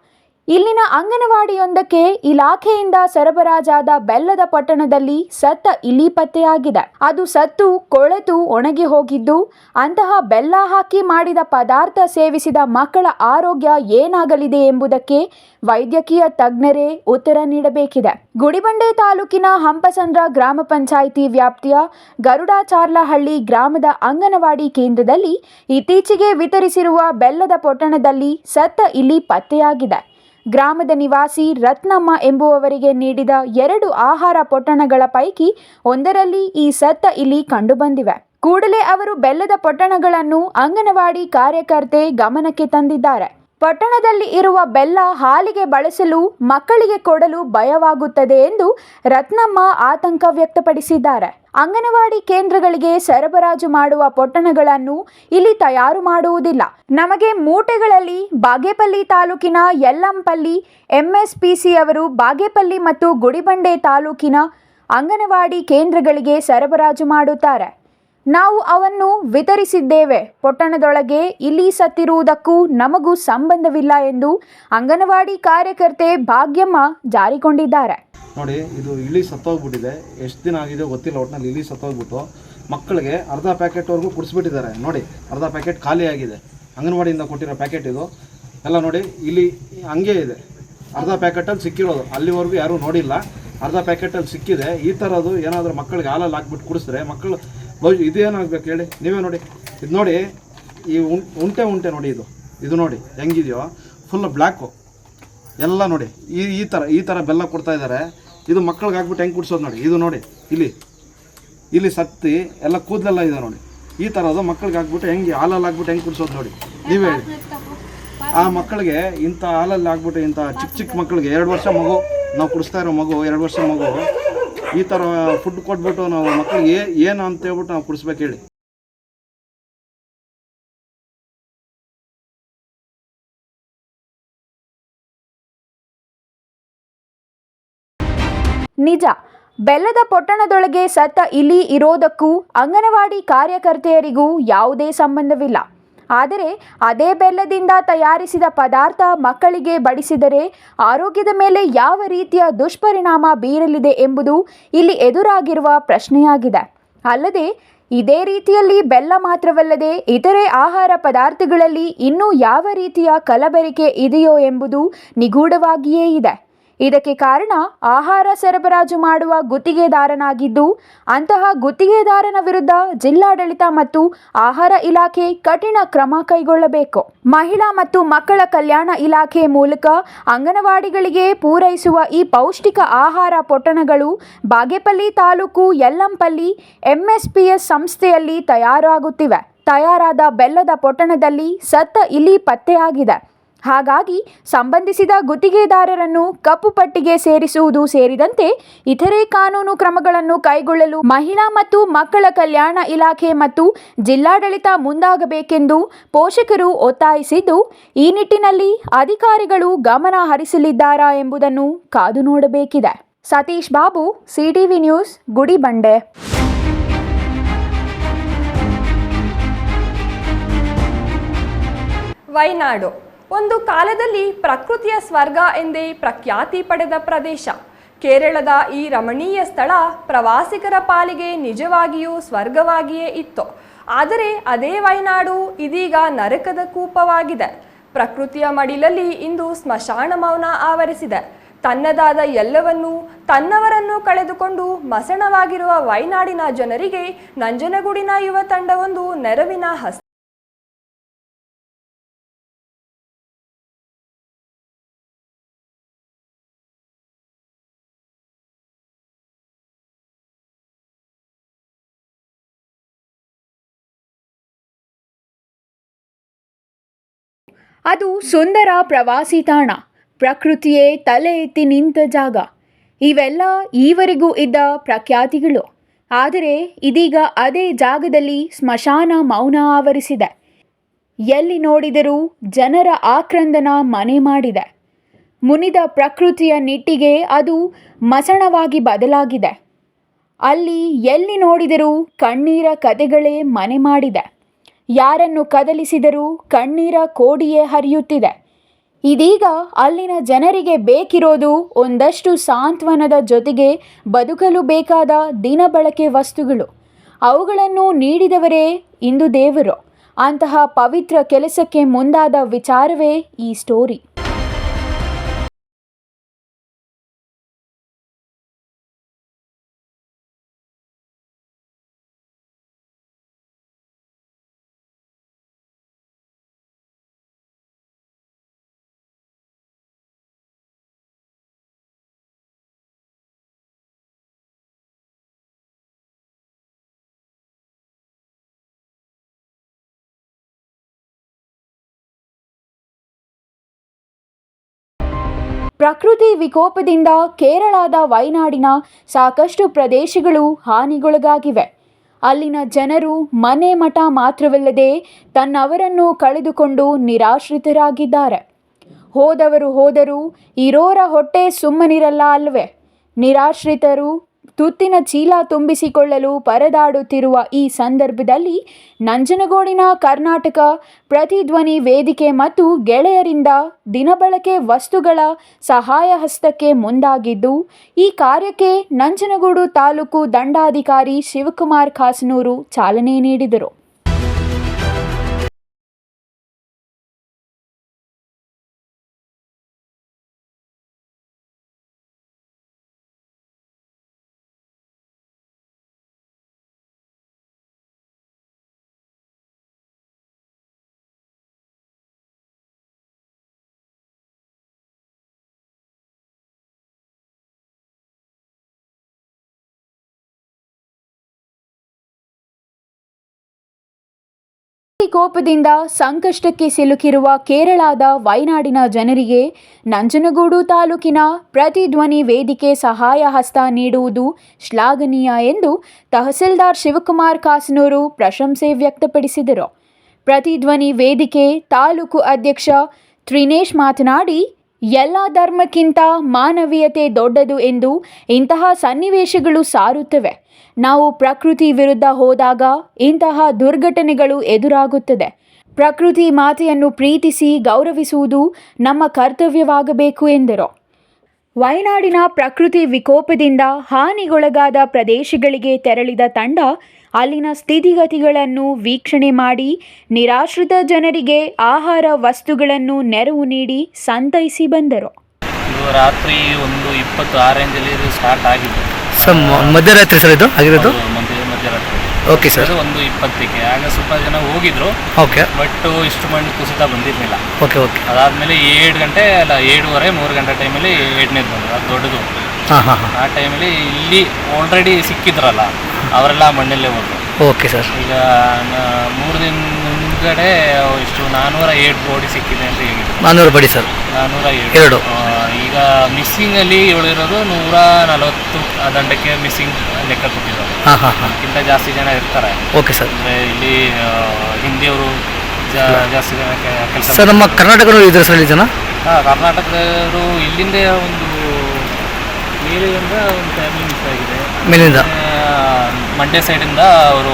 ಇಲ್ಲಿನ ಅಂಗನವಾಡಿಯೊಂದಕ್ಕೆ ಇಲಾಖೆಯಿಂದ ಸರಬರಾಜಾದ ಬೆಲ್ಲದ ಪಟ್ಟಣದಲ್ಲಿ ಸತ್ತ ಇಲಿ ಪತ್ತೆಯಾಗಿದೆ. ಅದು ಸತ್ತು ಕೊಳೆತು ಒಣಗಿ ಹೋಗಿದ್ದು, ಅಂತಹ ಬೆಲ್ಲ ಹಾಕಿ ಮಾಡಿದ ಪದಾರ್ಥ ಸೇವಿಸಿದ ಮಕ್ಕಳ ಆರೋಗ್ಯ ಏನಾಗಲಿದೆ ಎಂಬುದಕ್ಕೆ ವೈದ್ಯಕೀಯ ತಜ್ಞರೇ ಉತ್ತರ ನೀಡಬೇಕಿದೆ. ಗುಡಿಬಂಡೆ ತಾಲೂಕಿನ ಹಂಪಸಂದ್ರ ಗ್ರಾಮ ಪಂಚಾಯಿತಿ ವ್ಯಾಪ್ತಿಯ ಗರುಡಾಚಾರ್ಲಹಳ್ಳಿ ಗ್ರಾಮದ ಅಂಗನವಾಡಿ ಕೇಂದ್ರದಲ್ಲಿ ಇತ್ತೀಚೆಗೆ ವಿತರಿಸಿರುವ ಬೆಲ್ಲದ ಪೊಟ್ಟಣದಲ್ಲಿ ಸತ್ತ ಇಲಿ ಪತ್ತೆಯಾಗಿದೆ. ಗ್ರಾಮದ ನಿವಾಸಿ ರತ್ನಮ್ಮ ಎಂಬುವವರಿಗೆ ನೀಡಿದ 2 ಆಹಾರ ಪೊಟ್ಟಣಗಳ ಪೈಕಿ ಒಂದರಲ್ಲಿ ಈ ಸತ್ತ ಇಲಿ ಕಂಡುಬಂದಿವೆ. ಕೂಡಲೇ ಅವರು ಬೆಲ್ಲದ ಪೊಟ್ಟಣಗಳನ್ನು ಅಂಗನವಾಡಿ ಕಾರ್ಯಕರ್ತೆ ಗಮನಕ್ಕೆ ತಂದಿದ್ದಾರೆ. ಪಟ್ಟಣದಲ್ಲಿ ಇರುವ ಬೆಲ್ಲ ಹಾಲಿಗೆ ಬಳಸಲು ಮಕ್ಕಳಿಗೆ ಕೊಡಲು ಭಯವಾಗುತ್ತದೆ ಎಂದು ರತ್ನಮ್ಮ ಆತಂಕ ವ್ಯಕ್ತಪಡಿಸಿದ್ದಾರೆ. ಅಂಗನವಾಡಿ ಕೇಂದ್ರಗಳಿಗೆ ಸರಬರಾಜು ಮಾಡುವ ಪೊಟ್ಟಣಗಳನ್ನು ಇಲ್ಲಿ ತಯಾರು ಮಾಡುವುದಿಲ್ಲ. ನಮಗೆ ಮೂಟೆಗಳಲ್ಲಿ ಬಾಗೇಪಲ್ಲಿ ತಾಲೂಕಿನ ಯಲ್ಲಂಪಲ್ಲಿ MSPC ಅವರು ಬಾಗೇಪಲ್ಲಿ ಮತ್ತು ಗುಡಿಬಂಡೆ ತಾಲೂಕಿನ ಅಂಗನವಾಡಿ ಕೇಂದ್ರಗಳಿಗೆ ಸರಬರಾಜು ಮಾಡುತ್ತಾರೆ. ನಾವು ಅವನ್ನು ವಿತರಿಸಿದ್ದೇವೆ. ಪೊಟ್ಟಣದೊಳಗೆ ಇಲಿ ಸತ್ತಿರುವುದಕ್ಕೂ ನಮಗೂ ಸಂಬಂಧವಿಲ್ಲ ಎಂದು ಅಂಗನವಾಡಿ ಕಾರ್ಯಕರ್ತೆ ಭಾಗ್ಯಮ್ಮ ಜಾರಿಕೊಂಡಿದ್ದಾರೆ. ನೋಡಿ, ಇದು ಇಲಿ ಸತ್ತೋಗ್ಬಿಟ್ಟಿದೆ. ಎಷ್ಟು ದಿನ ಆಗಿದೆ ಗೊತ್ತಿಲ್ಲ. ಒಟ್ಟಿನಲ್ಲಿ ಇಲಿ ಸತ್ತೋಗ್ಬಿಟ್ಟು ಮಕ್ಕಳಿಗೆ ಅರ್ಧ ಪ್ಯಾಕೆಟ್ವರೆಗೂ ಕುಡಿಸ್ಬಿಟ್ಟಿದ್ದಾರೆ. ನೋಡಿ, ಅರ್ಧ ಪ್ಯಾಕೆಟ್ ಖಾಲಿ ಆಗಿದೆ. ಅಂಗನವಾಡಿಯಿಂದ ಕೊಟ್ಟಿರೋ ಪ್ಯಾಕೆಟ್ ಇದು ಎಲ್ಲ ನೋಡಿ, ಇಲ್ಲಿ ಹಂಗೆ ಇದೆ. ಅರ್ಧ ಪ್ಯಾಕೆಟಲ್ಲಿ ಸಿಕ್ಕಿರೋದು, ಅಲ್ಲಿವರೆಗೂ ಯಾರೂ ನೋಡಿಲ್ಲ. ಅರ್ಧ ಪ್ಯಾಕೆಟಲ್ಲಿ ಸಿಕ್ಕಿದೆ. ಈ ಥರದ್ದು ಏನಾದರೂ ಮಕ್ಕಳಿಗೆ ಹಾಲಲ್ಲಿ ಹಾಕ್ಬಿಟ್ಟು ಕುಡಿಸಿದ್ರೆ ಮಕ್ಕಳು ಇದೇನಾಗಬೇಕು ಹೇಳಿ? ನೀವೇ ನೋಡಿ, ಇದು ನೋಡಿ, ಈ ಉಂಟೆ ನೋಡಿ, ಇದು ನೋಡಿ ಹೆಂಗಿದೆಯೋ, ಫುಲ್ ಬ್ಲ್ಯಾಕು ಎಲ್ಲ ನೋಡಿ. ಈ ಥರ ಬೆಲ್ಲ ಕೊಡ್ತಾ ಇದ್ದಾರೆ. ಇದು ಮಕ್ಕಳಿಗೆ ಹಾಕ್ಬಿಟ್ಟು ಹೆಂಗೆ ಕುಡಿಸೋದು ನೋಡಿ. ಇದು ನೋಡಿ, ಇಲ್ಲಿ ಸತ್ತಿ ಎಲ್ಲ ಕೂದಲೆಲ್ಲ ಇದೆ ನೋಡಿ. ಈ ಥರದ್ದು ಮಕ್ಕಳಿಗೆ ಹಾಕ್ಬಿಟ್ಟು ಹೆಂಗೆ ಹಾಲಲ್ಲಿ ಹಾಕ್ಬಿಟ್ಟು ಹೆಂಗೆ ಕುಡಿಸೋದು ನೋಡಿ, ನೀವೇ ಹೇಳಿ. ಆ ಮಕ್ಕಳಿಗೆ ಇಂಥ ಹಾಲಲ್ಲಿ ಹಾಕ್ಬಿಟ್ಟು ಇಂಥ ಚಿಕ್ಕ ಮಕ್ಕಳಿಗೆ 2 ವರ್ಷ ಮಗು ನಾವು ಕುಡಿಸ್ತಾ ಇರೋ ಮಗು, 2 ವರ್ಷ ಮಗು ಈ ಥರ ಫುಡ್ ಕೊಟ್ಬಿಟ್ಟು ನಾವು ಮಕ್ಕಳಿಗೆ ಏನು ಅಂತ ಹೇಳ್ಬಿಟ್ಟು ನಾವು ಕುಡಿಸ್ಬೇಕು ಹೇಳಿ? ನಿಜ, ಬೆಲ್ಲದ ಪೊಟ್ಟಣದೊಳಗೆ ಸತ್ತ ಇಲಿ ಇರೋದಕ್ಕೂ ಅಂಗನವಾಡಿ ಕಾರ್ಯಕರ್ತೆಯರಿಗೂ ಯಾವುದೇ ಸಂಬಂಧವಿಲ್ಲ. ಆದರೆ ಅದೇ ಬೆಲ್ಲದಿಂದ ತಯಾರಿಸಿದ ಪದಾರ್ಥ ಮಕ್ಕಳಿಗೆ ಬಡಿಸಿದರೆ ಆರೋಗ್ಯದ ಮೇಲೆ ಯಾವ ರೀತಿಯ ದುಷ್ಪರಿಣಾಮ ಬೀರಲಿದೆ ಎಂಬುದು ಇಲ್ಲಿ ಎದುರಾಗಿರುವ ಪ್ರಶ್ನೆಯಾಗಿದೆ. ಅಲ್ಲದೆ ಇದೇ ರೀತಿಯಲ್ಲಿ ಬೆಲ್ಲ ಮಾತ್ರವಲ್ಲದೆ ಇತರೆ ಆಹಾರ ಪದಾರ್ಥಗಳಲ್ಲಿ ಇನ್ನೂ ಯಾವ ರೀತಿಯ ಕಲಬೆರಕೆ ಇದೆಯೋ ಎಂಬುದು ನಿಗೂಢವಾಗಿಯೇ ಇದೆ. ಇದಕ್ಕೆ ಕಾರಣ ಆಹಾರ ಸರಬರಾಜು ಮಾಡುವ ಗುತ್ತಿಗೆದಾರನಾಗಿದ್ದು, ಅಂತಹ ಗುತ್ತಿಗೆದಾರನ ವಿರುದ್ಧ ಜಿಲ್ಲಾಡಳಿತ ಮತ್ತು ಆಹಾರ ಇಲಾಖೆ ಕಠಿಣ ಕ್ರಮ ಕೈಗೊಳ್ಳಬೇಕು. ಮಹಿಳಾ ಮತ್ತು ಮಕ್ಕಳ ಕಲ್ಯಾಣ ಇಲಾಖೆ ಮೂಲಕ ಅಂಗನವಾಡಿಗಳಿಗೆ ಪೂರೈಸುವ ಈ ಪೌಷ್ಟಿಕ ಆಹಾರ ಪೊಟ್ಟಣಗಳು ಬಾಗೇಪಲ್ಲಿ ತಾಲೂಕು ಯಲ್ಲಂಪಲ್ಲಿ MSPS ಸಂಸ್ಥೆಯಲ್ಲಿ ತಯಾರಾಗುತ್ತಿವೆ. ತಯಾರಾದ ಬೆಲ್ಲದ ಪೊಟ್ಟಣದಲ್ಲಿ ಸತ್ತ ಇಲಿ ಪತ್ತೆಯಾಗಿದೆ. ಹಾಗಾಗಿ ಸಂಬಂಧಿಸಿದ ಗುತ್ತಿಗೆದಾರರನ್ನು ಕಪ್ಪು ಪಟ್ಟಿಗೆ ಸೇರಿಸುವುದು ಸೇರಿದಂತೆ ಇತರೆ ಕಾನೂನು ಕ್ರಮಗಳನ್ನು ಕೈಗೊಳ್ಳಲು ಮಹಿಳಾ ಮತ್ತು ಮಕ್ಕಳ ಕಲ್ಯಾಣ ಇಲಾಖೆ ಮತ್ತು ಜಿಲ್ಲಾಡಳಿತ ಮುಂದಾಗಬೇಕೆಂದು ಪೋಷಕರು ಒತ್ತಾಯಿಸಿದ್ದು, ಈ ನಿಟ್ಟಿನಲ್ಲಿ ಅಧಿಕಾರಿಗಳು ಗಮನ ಹರಿಸಲಿದ್ದಾರಾ ಎಂಬುದನ್ನು ಕಾದು ನೋಡಬೇಕಿದೆ. Satish Babu, CTV news, Gudibande. ವೈನಾಡು ಒಂದು ಕಾಲದಲ್ಲಿ ಪ್ರಕೃತಿಯ ಸ್ವರ್ಗ ಎಂದೇ ಪ್ರಖ್ಯಾತಿ ಪಡೆದ ಪ್ರದೇಶ. ಕೇರಳದ ಈ ರಮಣೀಯ ಸ್ಥಳ ಪ್ರವಾಸಿಗರ ಪಾಲಿಗೆ ನಿಜವಾಗಿಯೂ ಸ್ವರ್ಗವಾಗಿಯೇ ಇತ್ತು. ಆದರೆ ಅದೇ ವಯನಾಡು ಇದೀಗ ನರಕದ ಕೂಪವಾಗಿದೆ. ಪ್ರಕೃತಿಯ ಮಡಿಲಲ್ಲಿ ಇಂದು ಸ್ಮಶಾನ ಮೌನ ಆವರಿಸಿದೆ. ತನ್ನದಾದ ಎಲ್ಲವನ್ನೂ ತನ್ನವರನ್ನು ಕಳೆದುಕೊಂಡು ಮಸಣವಾಗಿರುವ ವಯನಾಡಿನ ಜನರಿಗೆ ನಂಜನಗೂಡಿನ ಯುವ ತಂಡವೊಂದು ನೆರವಿನ ಹಸ್ತ. ಅದು ಸುಂದರ ಪ್ರವಾಸಿ ತಾಣ, ಪ್ರಕೃತಿಯೇ ತಲೆ ಎತ್ತಿ ನಿಂತ ಜಾಗ. ಇವೆಲ್ಲ ಈವರೆಗೂ ಇದ್ದ ಪ್ರಖ್ಯಾತಿಗಳು. ಆದರೆ ಇದೀಗ ಅದೇ ಜಾಗದಲ್ಲಿ ಸ್ಮಶಾನ ಮೌನ ಆವರಿಸಿದೆ. ಎಲ್ಲಿ ನೋಡಿದರೂ ಜನರ ಆಕ್ರಂದನ ಮನೆ ಮಾಡಿದೆ. ಮುನಿದ ಪ್ರಕೃತಿಯ ನಿಟ್ಟಿಗೆ ಅದು ಮಸಣವಾಗಿ ಬದಲಾಗಿದೆ. ಅಲ್ಲಿ ಎಲ್ಲಿ ನೋಡಿದರೂ ಕಣ್ಣೀರ ಕಥೆಗಳೇ ಮನೆ ಮಾಡಿದೆ. ಯಾರನ್ನು ಕದಲಿಸಿದರೂ ಕಣ್ಣೀರ ಕೋಡಿಯೇ ಹರಿಯುತ್ತಿದೆ. ಇದೀಗ ಅಲ್ಲಿನ ಜನರಿಗೆ ಬೇಕಿರೋದು ಒಂದಷ್ಟು ಸಾಂತ್ವನದ ಜೊತೆಗೆ ಬದುಕಲು ಬೇಕಾದ ದಿನಬಳಕೆ ವಸ್ತುಗಳು. ಅವುಗಳನ್ನು ನೀಡಿದವರೇ ಇಂದು ದೇವರು. ಅಂತಹ ಪವಿತ್ರ ಕೆಲಸಕ್ಕೆ ಮುಂದಾದ ವಿಚಾರವೇ ಈ ಸ್ಟೋರಿ. ಪ್ರಕೃತಿ ವಿಕೋಪದಿಂದ ಕೇರಳದ ವಯನಾಡಿನ ಸಾಕಷ್ಟು ಪ್ರದೇಶಗಳು ಹಾನಿಗೊಳಗಾಗಿವೆ. ಅಲ್ಲಿನ ಜನರು ಮನೆ ಮಠ ಮಾತ್ರವಲ್ಲದೆ ತನ್ನವರನ್ನು ಕಳೆದುಕೊಂಡು ನಿರಾಶ್ರಿತರಾಗಿದ್ದಾರೆ. ಹೋದವರು ಹೋದರೂ ಇರೋರ ಹೊಟ್ಟೆ ಸುಮ್ಮನಿರಲ್ಲ ಅಲ್ವೇ. ನಿರಾಶ್ರಿತರು ತುತ್ತಿನ ಚೀಲ ತುಂಬಿಸಿಕೊಳ್ಳಲು ಪರದಾಡುತ್ತಿರುವ ಈ ಸಂದರ್ಭದಲ್ಲಿ ನಂಜನಗೂಡಿನ ಕರ್ನಾಟಕ ಪ್ರತಿಧ್ವನಿ ವೇದಿಕೆ ಮತ್ತು ಗೆಳೆಯರಿಂದ ದಿನಬಳಕೆ ವಸ್ತುಗಳ ಸಹಾಯ ಹಸ್ತಕ್ಕೆ ಮುಂದಾಗಿದ್ದು, ಈ ಕಾರ್ಯಕ್ಕೆ ನಂಜನಗೂಡು ತಾಲೂಕು ದಂಡಾಧಿಕಾರಿ ಶಿವಕುಮಾರ್ ಖಾಸನೂರು ಚಾಲನೆ ನೀಡಿದರು. ಕೋಪದಿಂದ ಸಂಕಷ್ಟಕ್ಕೆ ಸಿಲುಕಿರುವ ಕೇರಳದ ವಯನಾಡಿನ ಜನರಿಗೆ ನಂಜನಗೂಡು ತಾಲೂಕಿನ ಪ್ರತಿಧ್ವನಿ ವೇದಿಕೆ ಸಹಾಯ ಹಸ್ತ ನೀಡುವುದು ಶ್ಲಾಘನೀಯ ಎಂದು ತಹಸೀಲ್ದಾರ್ ಶಿವಕುಮಾರ್ ಖಾಸನೂರು ಪ್ರಶಂಸೆ ವ್ಯಕ್ತಪಡಿಸಿದರು. ಪ್ರತಿಧ್ವನಿ ವೇದಿಕೆ ತಾಲೂಕು ಅಧ್ಯಕ್ಷ ತ್ರಿನೇಶ್ ಮಾತನಾಡಿ, ಎಲ್ಲ ಧರ್ಮಕ್ಕಿಂತ ಮಾನವೀಯತೆ ದೊಡ್ಡದು ಎಂದು ಇಂತಹ ಸನ್ನಿವೇಶಗಳು ಸಾರುತ್ತವೆ. ನಾವು ಪ್ರಕೃತಿ ವಿರುದ್ಧ ಹೋದಾಗ ಇಂತಹ ದುರ್ಘಟನೆಗಳು ಎದುರಾಗುತ್ತದೆ. ಪ್ರಕೃತಿ ಮಾತೆಯನ್ನು ಪ್ರೀತಿಸಿ ಗೌರವಿಸುವುದು ನಮ್ಮ ಕರ್ತವ್ಯವಾಗಬೇಕು ಎಂದರು. ವಯನಾಡಿನ ಪ್ರಕೃತಿ ವಿಕೋಪದಿಂದ ಹಾನಿಗೊಳಗಾದ ಪ್ರದೇಶಗಳಿಗೆ ತೆರಳಿದ ತಂಡ ಅಲ್ಲಿನ ಸ್ಥಿತಿಗತಿಗಳನ್ನು ವೀಕ್ಷಣೆ ಮಾಡಿ ನಿರಾಶ್ರಿತ ಜನರಿಗೆ ಆಹಾರ ವಸ್ತುಗಳನ್ನು ನೆರವು ನೀಡಿ ಸಂತೈಸಿ ಬಂದರು. ರಾತ್ರಿ 1:26 ರೇಂಜಲ್ಲಿ ಇದು ಸ್ಟಾರ್ಟ್ ಆಗಿದೆ ಸರ್. ಮಧ್ಯರಾತ್ರಿ ಸರ್ ಇದು ಆಗಿರೋದು? ಮಧ್ಯರಾತ್ರಿ. Okay sir. 1:20ಕ್ಕೆ ಆಗ ಸ್ವಲ್ಪ ಜನ ಹೋಗಿದ್ರು. ಓಕೆ. ಬಟ್ ಇಷ್ಟು ಮಣ್ಣು ಕುಸಿತ ಬಂದಿರಲಿಲ್ಲ. Okay okay. ಅದಾದಮೇಲೆ 7:30 3 ಗಂಟೆ ಟೈಮಲ್ಲಿ 8ನೇದು ಬಂದರು. ಅದು ದೊಡ್ಡದು. ಆ ಟೈಮಲ್ಲಿ ಇಲ್ಲಿ ಆಲ್ರೆಡಿ ಸಿಕ್ಕಿದ್ರಲ್ಲ ಅವರೆಲ್ಲ ಮಣ್ಣಲ್ಲೇ ಹೋದ್ರು. Okay sir. ಈಗ 3 ದಿನ ಮುಂದ್ಗಡೆ ಇಷ್ಟು 407 ಬಾಡಿ ಸಿಕ್ಕಿದೆ ಅಂತ ಹೇಳಿದ್ರು. 400 ಬಾಡಿ ಸರ್? 407. ಈಗ ಮಿಸ್ಸಿಂಗಲ್ಲಿ ಹೇಳಿರೋದು 140 ದಂಡಕ್ಕೆ ಮಿಸ್ಸಿಂಗ್ ಲೆಕ್ಕ ಕೊಟ್ಟಿದ್ದಾರೆ. ಅದಕ್ಕಿಂತ ಜಾಸ್ತಿ ಜನ ಇರ್ತಾರೆ. Okay sir. ಅಂದರೆ ಇಲ್ಲಿ ಹಿಂದಿಯವರು ಜಾಸ್ತಿ ಜನ ಕೆಲಸ. ಸರ್ ನಮ್ಮ ಕರ್ನಾಟಕದವರು ಇದ್ದಾರೆ ಸರ್ ಇಲ್ಲಿ ಜನ? ಕರ್ನಾಟಕದವರು ಇಲ್ಲಿಂದ ಒಂದು ಮೇಲಿಂದ ಒಂದು ಫ್ಯಾಮಿಲಿ ಮಿಸ್ ಆಗಿದೆ. ಮೇಲಿಂದ ಮಂಡ್ಯ ಸೈಡಿಂದ ಅವರು